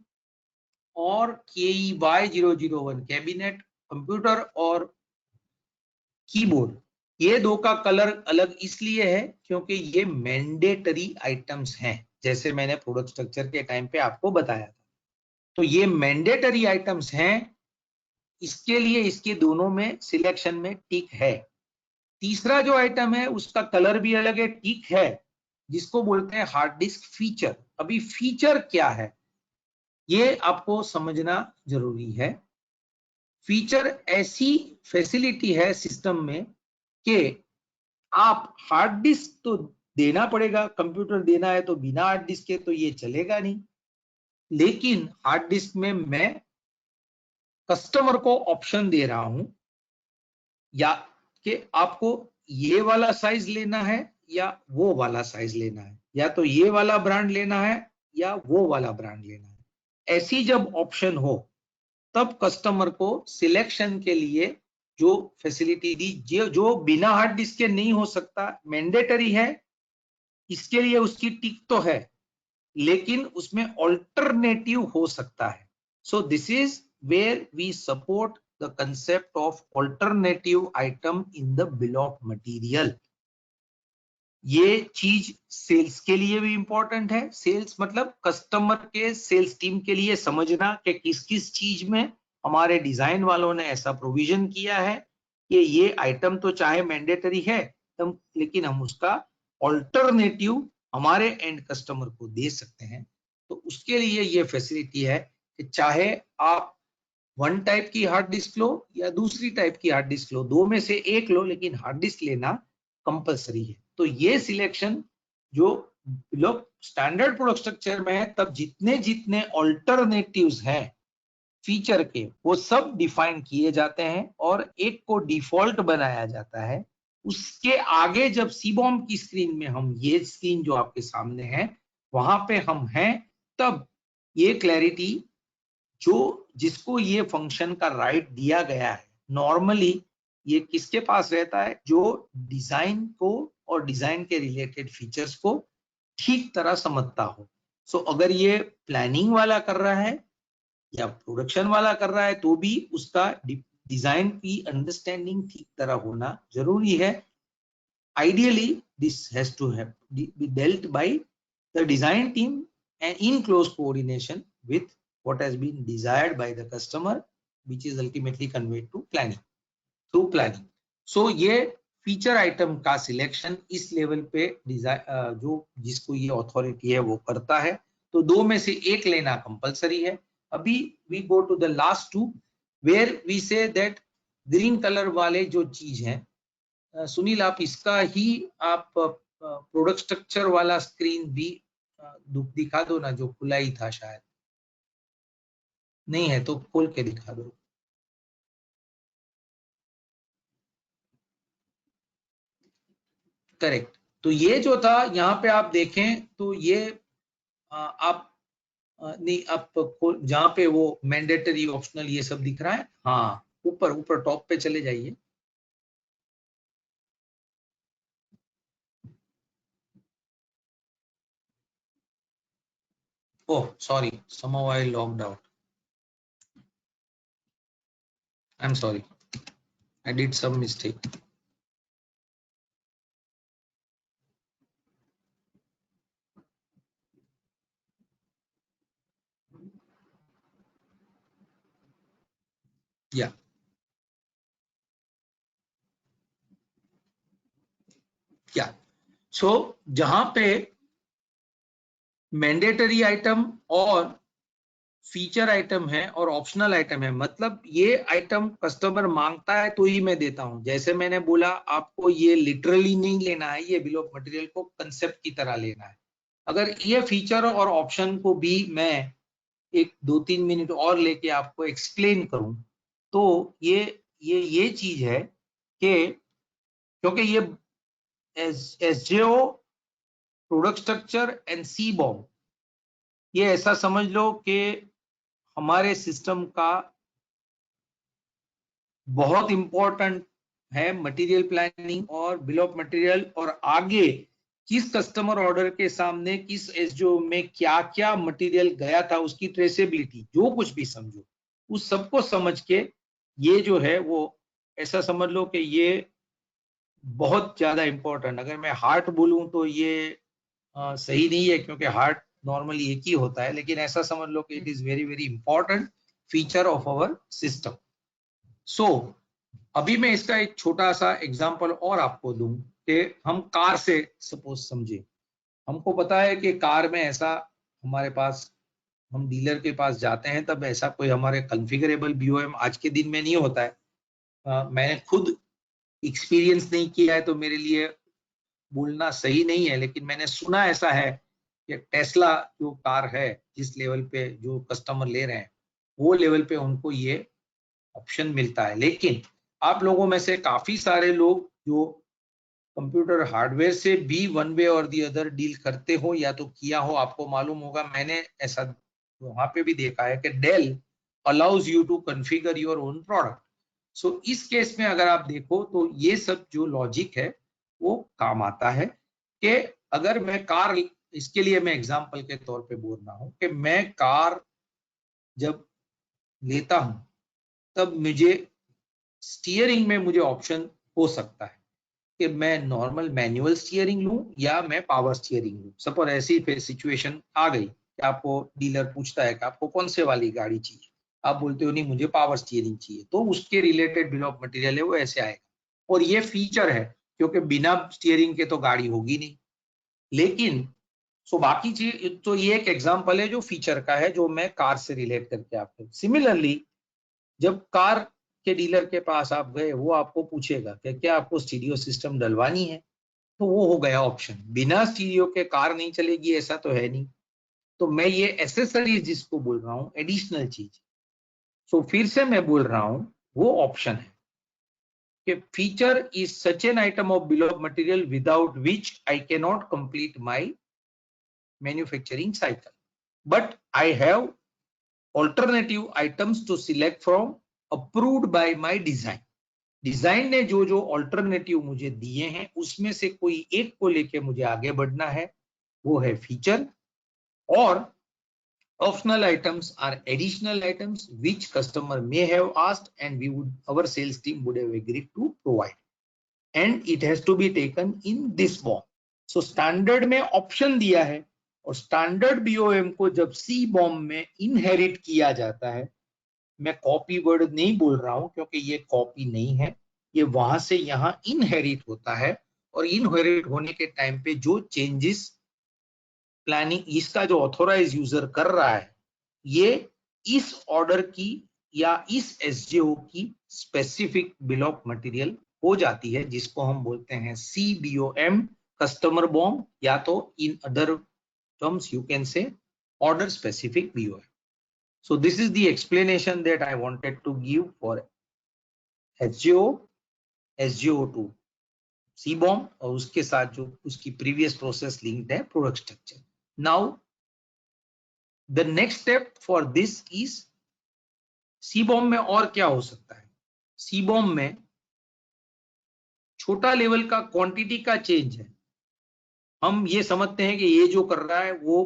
और KEY 001 कैबिनेट, कंप्यूटर और कीबोर्ड, ये दो का कलर अलग इसलिए है क्योंकि ये मैंडेटरी आइटम्स हैं, जैसे मैंने प्रोडक्ट स्ट्रक्चर के टाइम पे आपको बताया था। तो ये मैंडेटरी आइटम्स हैं, इसके लिए इसके दोनों में सिलेक्शन में टिक है। तीसरा जो आइटम है उसका कलर भी अलग है, टिक है, जिसको बोलते हैं हार्ड डिस्क फीचर। अभी फीचर क्या है ये आपको समझना जरूरी है। फीचर ऐसी फैसिलिटी है सिस्टम में कि आप हार्ड डिस्क तो देना पड़ेगा, कंप्यूटर देना है तो बिना हार्ड डिस्क के तो ये चलेगा नहीं, लेकिन हार्ड डिस्क में मैं कस्टमर को ऑप्शन दे रहा हूं या कि आपको ये वाला साइज लेना है या वो वाला साइज लेना है, या तो ये वाला ब्रांड लेना है या वो वाला ब्रांड लेना है। ऐसी जब ऑप्शन हो तब कस्टमर को सिलेक्शन के लिए जो फैसिलिटी दी, जो बिना हार्ड डिस्क के नहीं हो सकता, मैंडेटरी है, इसके लिए उसकी टिक तो है, लेकिन उसमें ऑल्टरनेटिव हो सकता है। So this is where we support the concept of alternative item in the bill of material. ये चीज सेल्स के लिए भी इंपॉर्टेंट है, सेल्स मतलब कस्टमर के सेल्स टीम के लिए समझना कि किस किस चीज में हमारे डिजाइन वालों ने ऐसा प्रोविजन किया है कि ये आइटम तो चाहे मैंडेटरी है लेकिन हम उसका ऑल्टरनेटिव हमारे एंड कस्टमर को दे सकते हैं। तो उसके लिए ये फैसिलिटी है कि चाहे आप वन टाइप की हार्ड डिस्क लो या दूसरी टाइप की हार्ड डिस्क लो, दो में से एक लो, लेकिन हार्ड डिस्क लेना कंपलसरी है। तो ये सिलेक्शन जो लोग स्टैंडर्ड प्रोडक्ट स्ट्रक्चर में है, तब जितने जितने ऑल्टरनेटिव्स हैं फीचर के वो सब डिफाइन किए जाते हैं और एक को डिफॉल्ट बनाया जाता है उसके आगे जब सीबॉम की स्क्रीन में हम, ये स्क्रीन जो आपके सामने है वहां पे हम हैं, तब ये क्लैरिटी जो जिसको ये फंक्शन का राइट दिया गया है, नॉर्मली ये किसके पास रहता है, जो डिजाइन को और डिजाइन के रिलेटेड फीचर्स को ठीक तरह समझता हो। सो अगर ये प्लानिंग वाला कर रहा है या प्रोडक्शन वाला कर रहा है तो भी उसका डिजाइन की अंडरस्टैंडिंग ठीक तरह होना जरूरी है। Ideally, this has to have be dealt by the design team and in close coordination with what has been desired by the customer, which is ultimately conveyed to planning through planning. So ये फीचर आइटम का सिलेक्शन इस लेवल पे डिजाइन जो जिसको ये अथॉरिटी है वो करता है। तो दो में से एक लेना कंपलसरी है। अभी we go to the last two where we say that green colour वाले जो चीज हैं, सुनील आप इसका ही आप प्रोडक्ट स्ट्रक्चर वाला स्क्रीन भी दिखा दो ना, जो खुला ही था शायद, नहीं है तो खोल के दिखा दो। करेक्ट। तो ये जो था यहाँ पे आप देखें तो ये आप नहीं, आप जहाँ पे वो मैंडेटरी ऑप्शनल ये सब दिख रहा है, हाँ ऊपर ऊपर टॉप पे चले जाइए। Oh sorry, somehow I logged out. I'm sorry, I did some mistake. Yeah. Yeah. So जहां पे मैंडेटरी आइटम और फीचर आइटम है और ऑप्शनल आइटम है, मतलब ये आइटम कस्टमर मांगता है तो ही मैं देता हूं। जैसे मैंने बोला आपको ये लिटरली नहीं लेना है, ये बिल ऑफ मटेरियल को कंसेप्ट की तरह लेना है। अगर ये फीचर और ऑप्शन को भी मैं एक 2-3 मिनट और लेके आपको एक्सप्लेन करूं तो ये चीज है कि क्योंकि ये SGO, product structure and C BOM, ये ऐसा समझ लो कि हमारे सिस्टम का बहुत इंपॉर्टेंट है मटेरियल प्लानिंग और बिल ऑफ मटेरियल, और आगे किस कस्टमर ऑर्डर के सामने किस एसजीओ में क्या क्या मटेरियल गया था उसकी ट्रेसेबिलिटी, जो कुछ भी समझो उस सबको समझ के ये जो है वो ऐसा समझ लो कि ये बहुत ज्यादा इंपॉर्टेंट। अगर मैं हार्ट बोलूं तो ये सही नहीं है क्योंकि हार्ट नॉर्मली एक ही होता है, लेकिन ऐसा समझ लो कि it is very very important feature of our system. So अभी मैं इसका एक छोटा सा एग्जांपल और आपको दूं कि हम कार से सपोज समझे। हमको पता है कि कार में ऐसा हमारे पास, हम डीलर के पास जाते हैं तब ऐसा कोई हमारे कॉन्फ़िगरेबल बीओएम आज के दिन में नहीं होता है। मैंने खुद एक्सपीरियंस नहीं किया है तो मेरे लिए बोलना सही नहीं है, लेकिन मैंने सुना ऐसा है कि टेस्ला जो कार है जिस लेवल पे जो कस्टमर ले रहे हैं वो लेवल पे उनको ये ऑप्शन मिलता है। लेकिन आप लोगों में से काफी सारे लोग जो कंप्यूटर हार्डवेयर से भी वन वे और दी अदर डील करते हो या तो किया हो, आपको मालूम होगा, मैंने ऐसा वहां पे भी देखा है कि Dell allows you to configure your own product. So इस केस में अगर आप देखो तो ये सब जो लॉजिक है वो काम आता है कि अगर मैं कार, इसके लिए मैं एग्जांपल के तौर पे बोल रहा हूं कि मैं कार जब लेता हूं तब मुझे स्टीयरिंग में मुझे ऑप्शन हो सकता है कि मैं नॉर्मल मैनुअल स्टीयरिंग लूं या मैं पावर स्टीयरिंग लूं। सपोज ऐसी फिर सिचुएशन आ गई कि आपको डीलर पूछता है कि आपको कौन से वाली गाड़ी चाहिए, आप बोलते हो नहीं मुझे पावर स्टीयरिंग चाहिए, तो उसके रिलेटेड बिल ऑफ मटेरियल है वो ऐसे आएगा। और ये फीचर है क्योंकि बिना स्टीयरिंग के तो गाड़ी होगी नहीं। लेकिन सो बाकी चीज तो ये एक एग्जांपल है जो फीचर का है जो मैं कार से रिलेट करके आपको। सिमिलरली जब कार के डीलर के पास आप गए वो आपको पूछेगा कि क्या आपको स्टीरियो सिस्टम डलवानी है, तो वो हो गया ऑप्शन। बिना स्टीरियो के कार नहीं चलेगी ऐसा तो है नहीं। तो मैं ये एसेसरीज जिसको बोल रहा हूँ एडिशनल चीज, सो फिर से मैं बोल रहा हूँ वो ऑप्शन है। कि feature is such an item of bill of material without which I cannot complete my manufacturing cycle, but I have alternative items to select from approved by my design. Design ने जो जो ऑल्टरनेटिव मुझे दिए हैं उसमें से कोई एक को लेके मुझे आगे बढ़ना है, वो है फीचर. और optional items are additional items which customer may have asked and our sales team would have agreed to provide, and it has to be taken in this form. So standard में ऑप्शन दिया है और स्टैंडर्ड बीओएम को जब सी बॉम्ब में इनहेरिट किया जाता है, मैं कॉपी वर्ड नहीं बोल रहा हूं क्योंकि ये कॉपी नहीं है, ये वहां से यहां इनहेरिट होता है. और इनहेरिट होने के टाइम पे जो चेंजेस प्लानिंग इसका जो ऑथोराइज यूजर कर रहा है, ये इस ऑर्डर की या इस एसजेओ की स्पेसिफिक बिल ऑफ मटेरियल हो जाती है, जिसको हम बोलते हैं सीबीओएम कस्टमर बॉम्ब, या तो in other terms you can say order specific BOM. So this is the explanation that I wanted to give for SGO, SGO to CBOM और उसके साथ जो उसकी previous process linked है product structure. Now the next step for this is CBOM में और क्या हो सकता है. CBOM में छोटा लेवल का क्वांटिटी का चेंज है. हम ये समझते हैं कि ये जो कर रहा है वो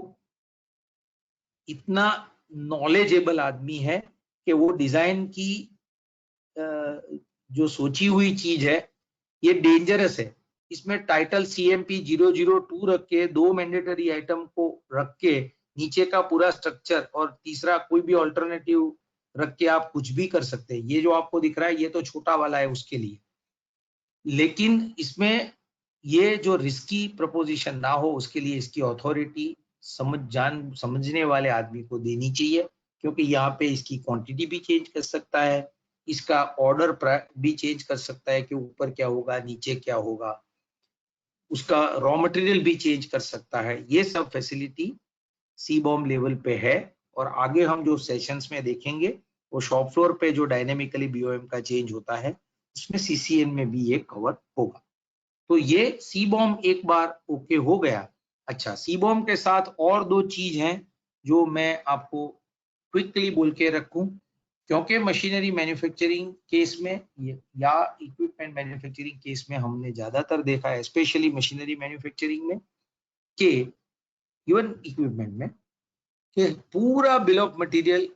इतना नॉलेजेबल आदमी है कि वो डिजाइन की जो सोची हुई चीज है ये डेंजरस है. इसमें टाइटल CMP 002 रख के 2 मैंडेटरी आइटम को रख के नीचे का पूरा स्ट्रक्चर और तीसरा कोई भी ऑल्टरनेटिव रख के आप कुछ भी कर सकते हैं. ये जो आपको दिख रहा है ये तो छोटा वाला है उसके लिए, लेकिन इसमें ये जो रिस्की प्रपोजिशन ना हो उसके लिए इसकी अथॉरिटी समझने वाले आदमी को देनी चाहिए, क्योंकि यहाँ पे इसकी क्वांटिटी भी चेंज कर सकता है, इसका ऑर्डर भी चेंज कर सकता है कि ऊपर क्या होगा नीचे क्या होगा, उसका रॉ मटेरियल भी चेंज कर सकता है. ये सब फैसिलिटी सी बॉम्ब लेवल पे है. और आगे हम जो सेशंस में देखेंगे वो शॉप फ्लोर पे जो डायनेमिकली बीओएम का चेंज होता है उसमें सीसीएन में भी ये कवर होगा. तो ये सी बॉम्ब एक बार ओके हो गया. अच्छा, सी बॉम्ब के साथ और दो चीज हैं जो मैं आपको क्विकली बोल के रखूं, क्योंकि मशीनरी मैन्युफैक्चरिंग केस में या इक्विपमेंट मैन्युफैक्चरिंग केस में हमने ज्यादातर देखा है, स्पेशली मशीनरी मैन्युफैक्चरिंग में कि इवन इक्विपमेंट में कि पूरा बिल ऑफ मटेरियल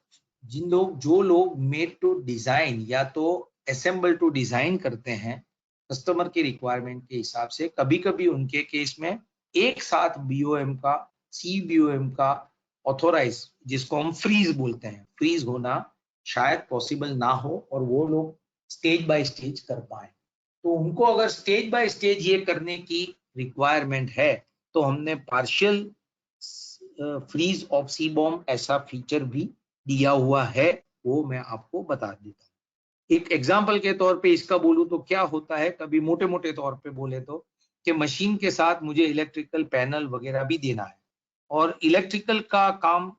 जो लोग मेड टू डिजाइन या तो असेंबल टू डिजाइन करते हैं कस्टमर की रिक्वायरमेंट के हिसाब से, कभी कभी उनके केस में एक साथ बीओएम का सीबीओएम का ऑथोराइज, जिसको हम फ्रीज बोलते हैं, फ्रीज होना शायद पॉसिबल ना हो और वो लोग स्टेज बाय स्टेज कर पाए. तो उनको अगर स्टेज बाय स्टेज ये करने की रिक्वायरमेंट है तो हमने partial freeze of C BOM ऐसा फीचर भी दिया हुआ है, वो मैं आपको बता देता हूँ. एक एग्जांपल के तौर पे इसका बोलूं तो क्या होता है, कभी मोटे मोटे तौर पे बोले तो कि मशीन के साथ मुझे इलेक्ट्रिकल पैनल वगैरह भी देना है, और इलेक्ट्रिकल का काम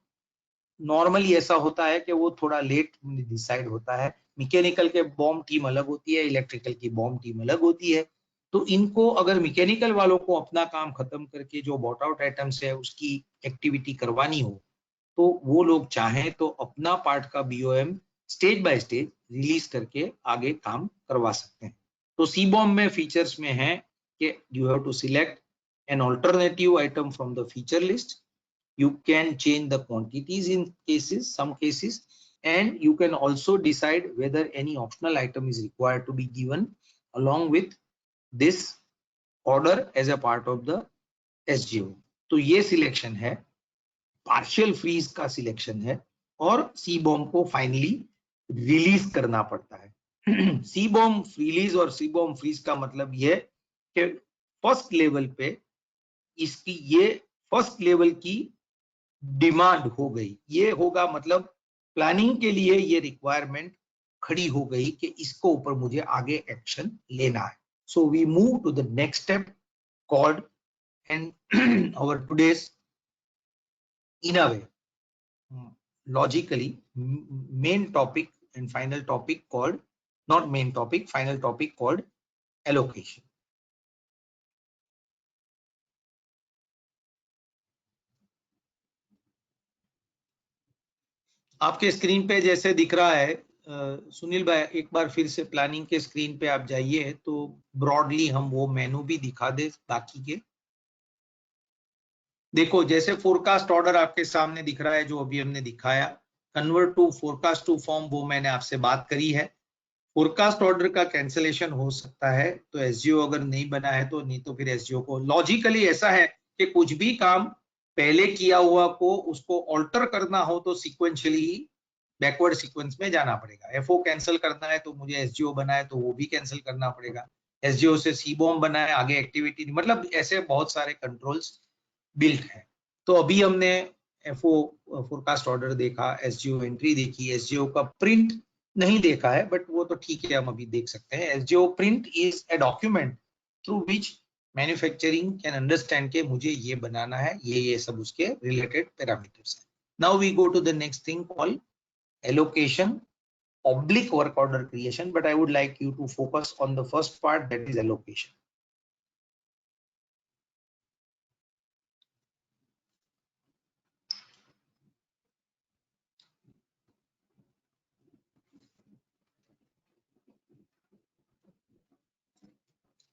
नॉर्मली ऐसा होता है कि वो थोड़ा लेट डिसाइड होता है. मैकेनिकल के बॉम्ब टीम अलग होती है, इलेक्ट्रिकल की बॉम्ब टीम अलग होती है. तो इनको अगर मैकेनिकल वालों को अपना काम खत्म करके जो बॉट आउट आइटम्स है उसकी एक्टिविटी करवानी हो तो वो लोग चाहें तो अपना पार्ट का BOM stage by stage release करके आगे काम करवा सकते हैं. तो सी बॉम्ब में फीचर्स में है कि you have to select an alternative item from the feature list. You can change the quantities in some cases, and you can also decide whether any optional item is required to be given along with this order as a part of the SGO. तो ये सिलेक्शन है, पार्शियल फ्रीज का सिलेक्शन है, और सी बॉम्ब को फाइनली रिलीज करना पड़ता है. सी बॉम्ब रिलीज और सी बॉम्ब फ्रीज का मतलब ये कि फर्स्ट लेवल पे इसकी ये फर्स्ट लेवल की डिमांड हो गई, ये होगा मतलब प्लानिंग के लिए ये रिक्वायरमेंट खड़ी हो गई कि इसको ऊपर मुझे आगे एक्शन लेना है. So we move to the next step called and our today's in a way logically main topic and final topic called not main topic, final topic called allocation. आपके स्क्रीन पे जैसे दिख रहा है, सुनील भाई एक बार फिर से प्लानिंग के स्क्रीन पे आप जाइए तो ब्रॉडली हम वो मेनू भी दिखा दे बाकी के। देखो जैसे फोरकास्ट ऑर्डर आपके सामने दिख रहा है जो अभी हमने दिखाया, convert to forecast to firm, वो मैंने आपसे बात करी है। फोरकास्ट ऑर्डर का कैंसिलेशन हो सकता है, तो एसजीओ अगर नहीं बना है तो, नहीं तो फिर एसजीओ को लॉजिकली ऐसा है कि कुछ भी काम पहले किया हुआ को उसको ऑल्टर करना हो तो सिक्वेंशियली बैकवर्ड सीक्वेंस में जाना पड़ेगा। एफओ कैंसिल करना है तो मुझे एसजीओ बना है तो वो भी कैंसिल करना पड़ेगा। एसजीओ से सीबॉम बना है, आगे एक्टिविटी, मतलब ऐसे बहुत सारे कंट्रोल्स बिल्ट है। तो अभी हमने एफओ फोरकास्ट ऑर्डर देखा, एसजीओ एंट्री देखी, एसजीओ का प्रिंट नहीं देखा है बट वो तो ठीक है, हम अभी देख सकते हैं। SGO print is a document through which manufacturing can understand के मुझे ये बनाना है, ये सब उसके रिलेटेड पैरामीटर्स है। Now we go to the next thing called allocation oblique work order creation, but I would like you to focus on the first part, that is allocation.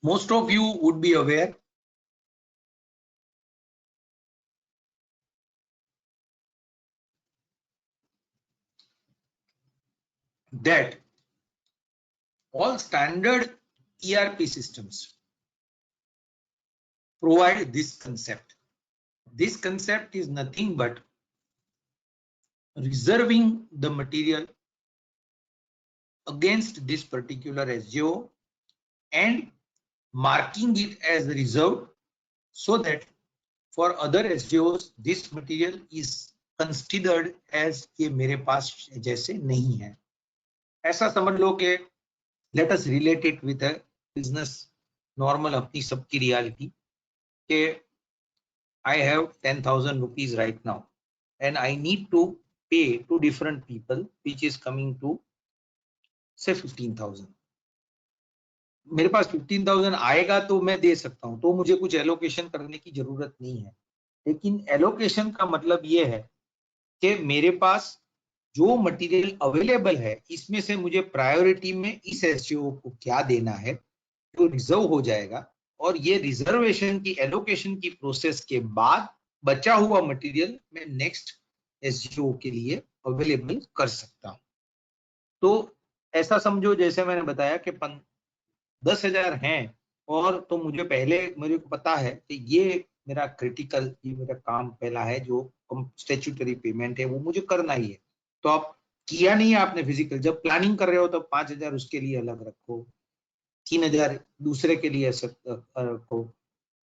Most of you would be aware that all standard ERP systems provide this concept. This concept is nothing but reserving the material against this particular SGO and marking it as reserved, so that for other SGOs this material is considered as ये मेरे पास जैसे नहीं है। ऐसा समझ लो कि let us relate it with a business normal अपनी सबकी रियलिटी कि I have 10,000 rupees right now and I need to pay to different people which is coming to say 15,000। मेरे पास 15,000 आएगा तो मैं दे सकता हूं, तो मुझे कुछ एलोकेशन करने की जरूरत नहीं है। लेकिन एलोकेशन का मतलब ये है कि मेरे पास जो मटेरियल अवेलेबल है इसमें से मुझे प्रायोरिटी में इस एसजीओ को क्या देना है जो रिजर्व हो जाएगा, और ये रिजर्वेशन की एलोकेशन की प्रोसेस के बाद बचा हुआ मटेरियल मैं नेक्स्ट एसजीओ के लिए अवेलेबल कर सकता हूं। तो ऐसा समझो जैसे मैंने बताया कि 10,000 हैं और तो मुझे पहले मेरे को पता है कि ये मेरा क्रिटिकल, ये मेरा काम पहला है जो स्टैट्यूटरी पेमेंट है वो मुझे करना ही है। तो आप किया नहीं है आपने फिजिकल, जब प्लानिंग कर रहे हो तो 5,000 उसके लिए अलग रखो, 3,000 दूसरे के लिए रखो,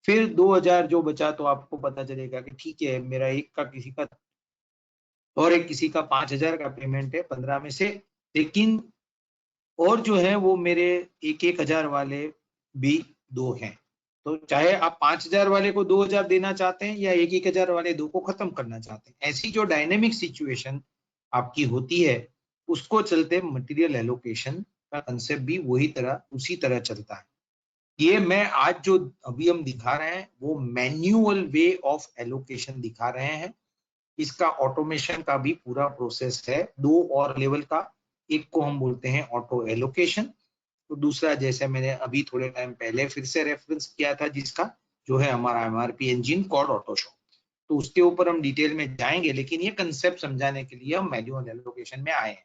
फिर 2,000 जो बचा तो आपको पता चलेगा कि ठीक है मेरा एक का किसी का और एक किसी का 5,000 का पेमेंट है 15 में से, लेकिन और जो है वो मेरे 1,000 वाले भी दो हैं। तो चाहे आप 5,000 वाले को 2,000 देना चाहते हैं या 1,000 वाले दो को खत्म करना चाहते हैं, ऐसी जो डायनेमिक सिचुएशन आपकी होती है उसको चलते मटेरियल एलोकेशन का कंसेप्ट भी वही तरह उसी तरह चलता है। ये मैं आज जो अभी हम दिखा रहे हैं वो मैन्युअल वे ऑफ एलोकेशन दिखा रहे हैं। इसका ऑटोमेशन का भी पूरा प्रोसेस है, दो और लेवल का। एक को हम बोलते हैं ऑटो एलोकेशन, तो दूसरा जैसे मैंने अभी थोड़े टाइम पहले फिर से रेफरेंस किया था जिसका जो है हमारा एमआरपी इंजन कॉल्ड ऑटोशॉप, तो उसके ऊपर हम डिटेल में जाएंगे, लेकिन ये कंसेप्ट समझाने के लिए हम मैन्युअल एलोकेशन में आए हैं।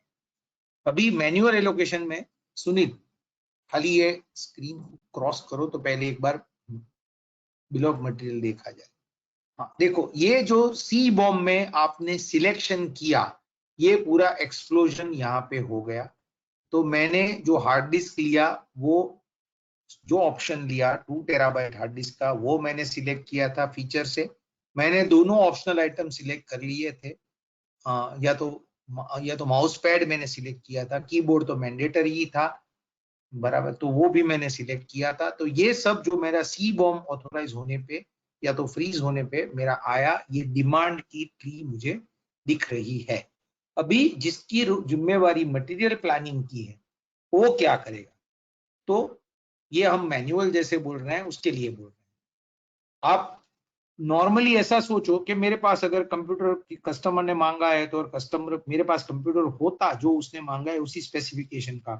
अभी मैन्युअल एलोकेशन में सुनील खाली ये स्क्रीन क्रॉस करो तो पहले एक बार बिल ऑफ मटेरियल देखा जाए। हाँ, देखो ये जो सी बॉम्ब में आपने सिलेक्शन किया ये पूरा एक्सप्लोजन यहाँ पे हो गया। तो मैंने जो हार्ड डिस्क लिया वो जो ऑप्शन लिया 2 टेराबाइट हार्ड डिस्क का वो मैंने सिलेक्ट किया था फीचर से। मैंने दोनों ऑप्शनल आइटम सिलेक्ट कर लिए थे, या तो माउस पैड मैंने सिलेक्ट किया था, कीबोर्ड तो मैंडेटरी ही था बराबर, तो वो भी मैंने सिलेक्ट किया था। तो ये सब जो मेरा सी बॉम्ब ऑथोराइज होने पे या तो फ्रीज होने पे मेरा आया, ये डिमांड की ट्री मुझे दिख रही है। अभी जिसकी जिम्मेवारी मटेरियल प्लानिंग की है वो क्या करेगा। तो ये हम मैनुअल जैसे बोल रहे हैं उसके लिए बोल रहे हैं। आप नॉर्मली ऐसा सोचो कि मेरे पास अगर कंप्यूटर कस्टमर ने मांगा है तो, और कस्टमर मेरे पास कंप्यूटर होता जो उसने मांगा है उसी स्पेसिफिकेशन का,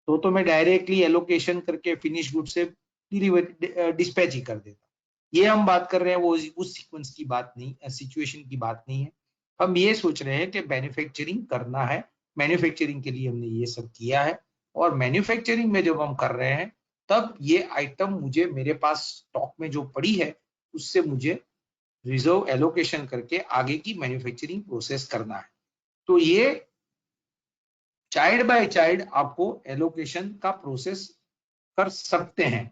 तो मैं डायरेक्टली एलोकेशन करके फिनिश गुड से डिलीवर डिस्पैच ही कर देता। ये हम बात कर रहे हैं वो उस सीक्वेंस की बात नहीं, सिचुएशन की बात नहीं है। हम ये सोच रहे हैं कि मैन्युफैक्चरिंग करना है, मैन्युफैक्चरिंग के लिए हमने ये सब किया है, और मैन्युफैक्चरिंग में जब हम कर रहे हैं तब ये आइटम मुझे मेरे पास स्टॉक में जो पड़ी है उससे मुझे रिजर्व एलोकेशन करके आगे की मैन्युफैक्चरिंग प्रोसेस करना है। तो ये चाइल्ड बाय चाइल्ड आपको एलोकेशन का प्रोसेस कर सकते हैं,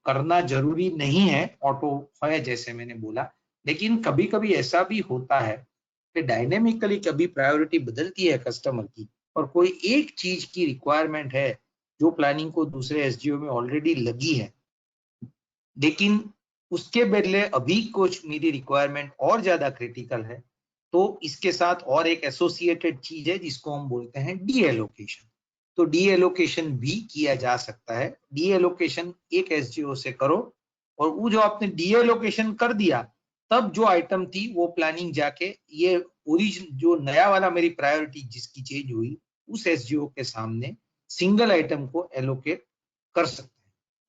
करना जरूरी नहीं है ऑटो है जैसे मैंने बोला। लेकिन कभी कभी ऐसा भी होता है कि डायनेमिकली कभी प्रायोरिटी बदलती है कस्टमर की, और कोई एक चीज की रिक्वायरमेंट है जो प्लानिंग को दूसरे एसडीओ में ऑलरेडी लगी है, लेकिन उसके बदले अभी कुछ मेरी रिक्वायरमेंट और ज्यादा क्रिटिकल है, तो इसके साथ और एक एसोसिएटेड चीज है जिसको हम बोलते हैं डी एलोकेशन। तो डी एलोकेशन भी किया जा सकता है। डी एलोकेशन एक एसडीओ से करो, और वो जो आपने डी एलोकेशन कर दिया तब जो आइटम थी वो प्लानिंग जाके ये ओरिजिन जो नया वाला मेरी प्रायोरिटी जिसकी चेंज हुई उस एसडीओ के सामने सिंगल आइटम को एलोकेट कर सकते हैं।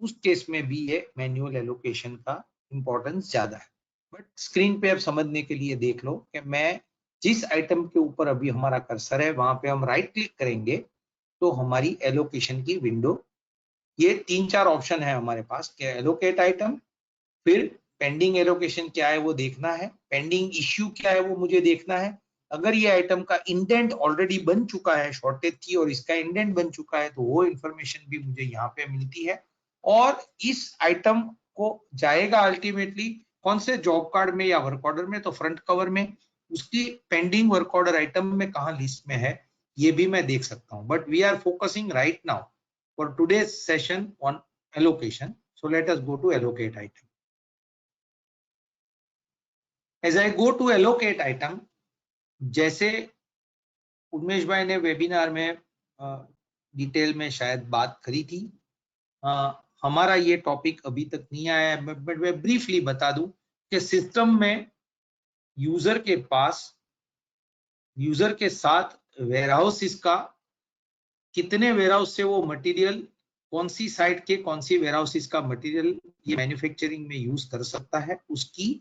उस केस में भी ये मैन्युअल एलोकेशन का इंपॉर्टेंस ज्यादा है। बट स्क्रीन पे अब समझने के लिए देख लो कि मैं जिस आइटम के ऊपर अभी हमारा कर्सर है वहां पे हम राइट क्लिक करेंगे तो हमारी एलोकेशन की विंडो, ये 3-4 ऑप्शन है हमारे पास कि एलोकेट आइटम, फिर पेंडिंग एलोकेशन क्या है वो देखना है, पेंडिंग इश्यू क्या है वो मुझे देखना है, अगर ये आइटम का इंडेंट ऑलरेडी बन चुका है शॉर्टेज थी और इसका इंडेंट बन चुका है तो वो इंफॉर्मेशन भी मुझे यहाँ पे मिलती है। और इस आइटम को जाएगा अल्टीमेटली कौन से जॉब कार्ड में या वर्क ऑर्डर में, तो फ्रंट कवर में, उसकी पेंडिंग वर्क ऑर्डर आइटम में कहाँ लिस्ट में है ये भी मैं देख सकता हूँ। But we are focusing right now for today's session on allocation, so let us go to allocate item. As I go to allocate item, जैसे उमेश भाई ने वेबिनार में डिटेल में शायद बात करी थी, हमारा ये टॉपिक अभी तक नहीं आया है, बट मैं ब्रीफली बता दूं कि सिस्टम में यूजर के पास, यूजर के साथ वेयरहाउस इसका कितने वेयरहाउस से वो मटेरियल कौन सी साइट के कौन सी वेयरहाउस का मटेरियल ये मैन्युफैक्चरिंग में यूज कर सकता है उसकी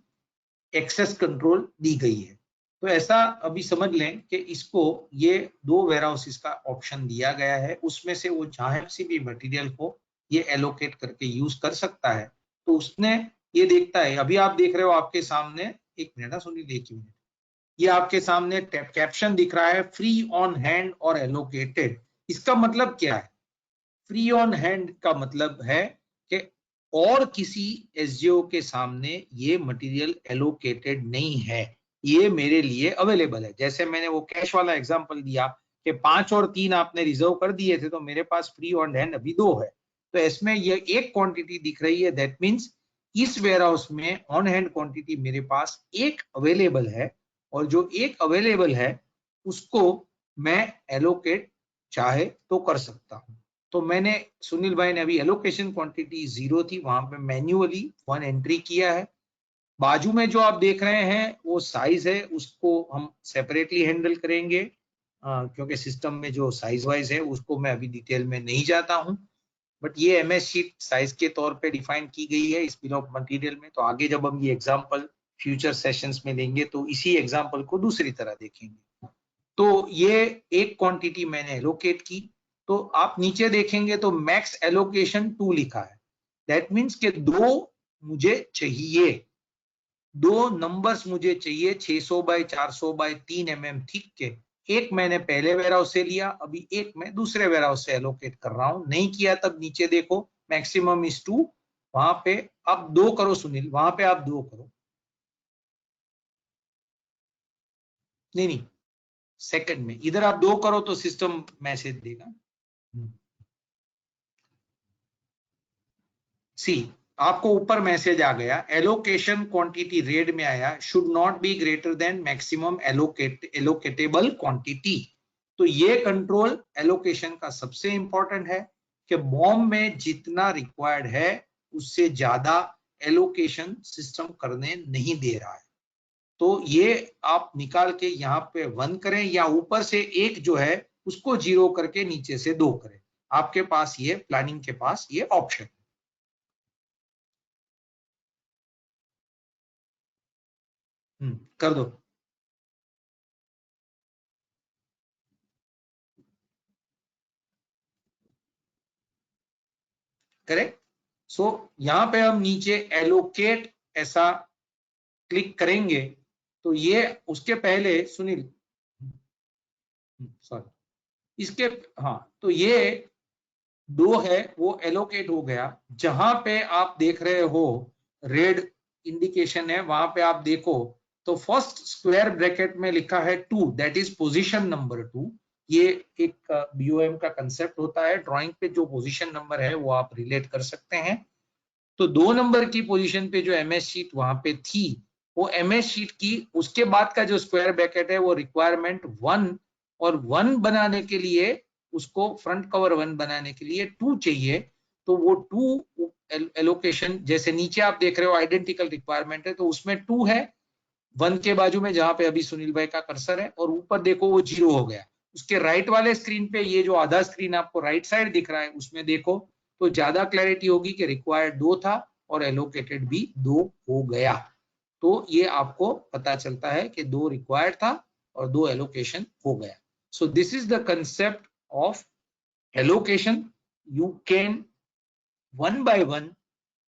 एक्सेस कंट्रोल दी गई है। तो ऐसा अभी समझ लें कि इसको ये 2 वेयरहाउसेस का ऑप्शन दिया गया है, उसमें से वो चाहे किसी भी मटेरियल को ये एलोकेट करके यूज कर सकता है। तो उसने ये देखता है, अभी आप देख रहे हो आपके सामने, एक मिनट ना सुनिए, एक मिनट, ये आपके सामने कैप्शन दिख रहा है फ्री ऑन हैंड और एलोकेटेड। इसका मतलब क्या है? फ्री ऑन हैंड का मतलब है कि और किसी एसजीओ के सामने ये मटेरियल एलोकेटेड नहीं है, ये मेरे लिए अवेलेबल है। जैसे मैंने वो कैश वाला एग्जांपल दिया कि 5 और 3 आपने रिजर्व कर दिए थे तो मेरे पास फ्री ऑन हैंड अभी 2 है, तो इसमें ये एक क्वांटिटी दिख रही है, दैट मीन्स इस वेयरहाउस में ऑन हैंड क्वांटिटी मेरे पास एक अवेलेबल है, और जो एक अवेलेबल है उसको मैं एलोकेट चाहे तो कर सकता हूं। तो मैंने, सुनील भाई ने अभी एलोकेशन क्वांटिटी 0 थी वहां पे मैन्युअली 1 एंट्री किया है। बाजू में जो आप देख रहे हैं वो साइज है, उसको हम सेपरेटली हैंडल करेंगे, क्योंकि सिस्टम में जो साइज वाइज है उसको मैं अभी डिटेल में नहीं जाता हूं। बट ये एमएस शीट साइज के तौर पे डिफाइन की गई है इस बिल ऑफ मटेरियल में। तो आगे जब हम ये एग्जांपल फ्यूचर सेशंस में लेंगे तो इसी एग्जांपल को दूसरी तरह देखेंगे। तो ये एक क्वांटिटी मैंने एलोकेट की, तो आप नीचे देखेंगे तो मैक्स एलोकेशन 2 लिखा है, दैट मीन्स के 2 मुझे चाहिए, 2 नंबर्स मुझे चाहिए 600 बाय 400 बाय 3 mm थिक के। एक मैंने पहले वेयरहाउस से लिया, अभी एक मैं दूसरे वेयरहाउस से एलोकेट कर रहा हूं, नहीं किया तब नीचे देखो मैक्सिमम इज 2, वहां पे आप 2 करो सुनील, वहां पे आप 2 करो, नहीं नहीं सेकंड में, इधर आप 2 करो तो सिस्टम मैसेज देगा। सी, आपको ऊपर मैसेज आ गया, एलोकेशन क्वांटिटी रेड में आया, should not be greater than maximum allocatable quantity. तो ये कंट्रोल एलोकेशन का सबसे इंपॉर्टेंट है कि बॉम्ब में जितना रिक्वायर्ड है उससे ज्यादा एलोकेशन सिस्टम करने नहीं दे रहा है। तो ये आप निकाल के यहाँ पे 1 करें या ऊपर से एक जो है उसको 0 करके नीचे से 2 करें। आपके पास ये प्लानिंग के पास ये ऑप्शन कर दो। करेक्ट। सो यहाँ पे हम नीचे एलोकेट ऐसा क्लिक करेंगे तो ये उसके पहले सुनील सॉरी इसके हाँ तो ये 2 है वो एलोकेट हो गया। जहां पे आप देख रहे हो रेड इंडिकेशन है वहां पे आप देखो तो फर्स्ट स्क्वायर ब्रैकेट में लिखा है 2 दैट इज पोजीशन नंबर 2। ये एक बीओएम का कंसेप्ट होता है, ड्राइंग पे जो पोजीशन नंबर है वो आप रिलेट कर सकते हैं। तो 2 नंबर की पोजीशन पे जो एमएस शीट वहां पे थी वो एमएस शीट की उसके बाद का जो स्क्वायर ब्रैकेट है वो रिक्वायरमेंट 1 और 1 बनाने के लिए उसको फ्रंट कवर 1 बनाने के लिए 2 चाहिए। तो वो 2 एलोकेशन जैसे नीचे आप देख रहे हो आइडेंटिकल रिक्वायरमेंट है तो उसमें 2 है 1 के बाजू में जहां पे अभी सुनील भाई का कर्सर है और ऊपर देखो वो 0 हो गया। उसके राइट वाले स्क्रीन पे ये जो आधा स्क्रीन आपको राइट साइड दिख रहा है उसमें देखो तो ज्यादा क्लैरिटी होगी कि रिक्वायर्ड 2 था और एलोकेटेड भी 2 हो गया। तो ये आपको पता चलता है कि 2 रिक्वायर्ड था और 2 एलोकेशन हो गया। सो this is the concept of allocation. You can one by one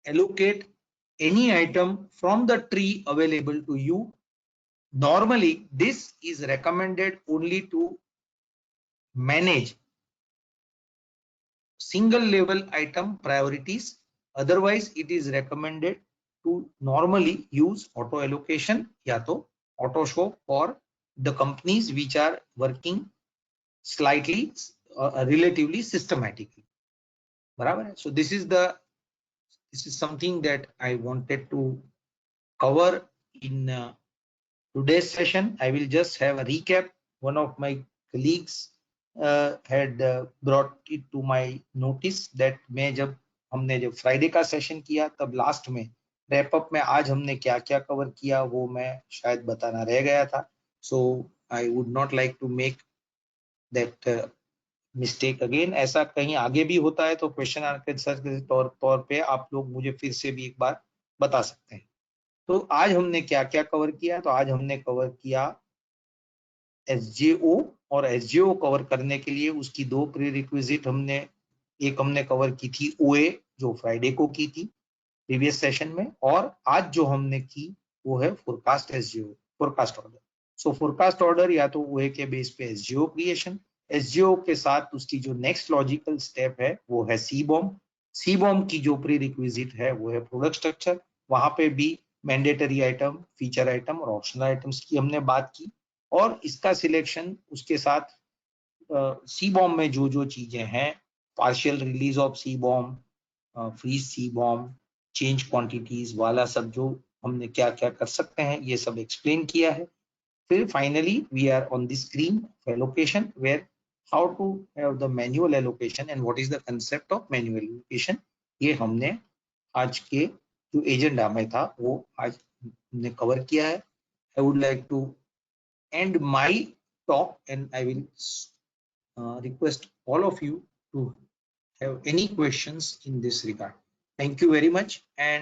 allocate any item from the tree available to you. Normally this is recommended only to manage single level item priorities. Otherwise it is recommended to normally use auto allocation या तो auto show for the companies which are working slightly relatively systematically. बराबर है। So this is something that I wanted to cover in today's session. I will just have a recap. One of my colleagues had brought it to my notice that हमने जब फ्राइडे का सेशन किया तब लास्ट में रैप अप में आज हमने क्या क्या कवर किया वो मैं शायद बताना रह गया था। So I would not like to make that mistake again. ऐसा कहीं आगे भी होता है तो क्वेश्चन आंसर के तौर पे आप लोग मुझे फिर से भी एक बार बता सकते हैं। तो आज हमने क्या क्या कवर किया, तो आज हमने कवर किया एसजेओ और एसजेओ कवर करने के लिए उसकी 2 प्रीरिक्विजिट हमने कवर की थी ओए जो फ्राइडे को की थी प्रीवियस सेशन में, और आज जो हमने की वो है फोरकास्ट एसजेओ फोरकास्ट ऑर्डर। सो फोरकास्ट ऑर्डर या तो ओए के बेस पे एसजेओ क्रिएशन, एसजेओ के साथ उसकी जो नेक्स्ट लॉजिकल स्टेप है वो है सीबॉम्ब। सीबॉम्ब की जो प्रीरिक्विजिट है वो है प्रोडक्ट स्ट्रक्चर। वहां पे भी मैंडेटरी आइटम, फीचर आइटम और ऑप्शनल आइटम्स की हमने बात की, और इसका सिलेक्शन उसके साथ सी बॉम्ब में जो जो चीजें हैं, partial release of C BOM, freeze C BOM, change quantities वाला सब जो हमने क्या क्या कर सकते हैं ये सब एक्सप्लेन किया है। फिर finally we are on the screen allocation where how to have the manual allocation and what is the concept of manual allocation. ये हमने आज के जो एजेंडा में था वो आज हमने कवर किया है। I would like to end my talk and I will request all of you to have any questions in this regard. Thank you very much. And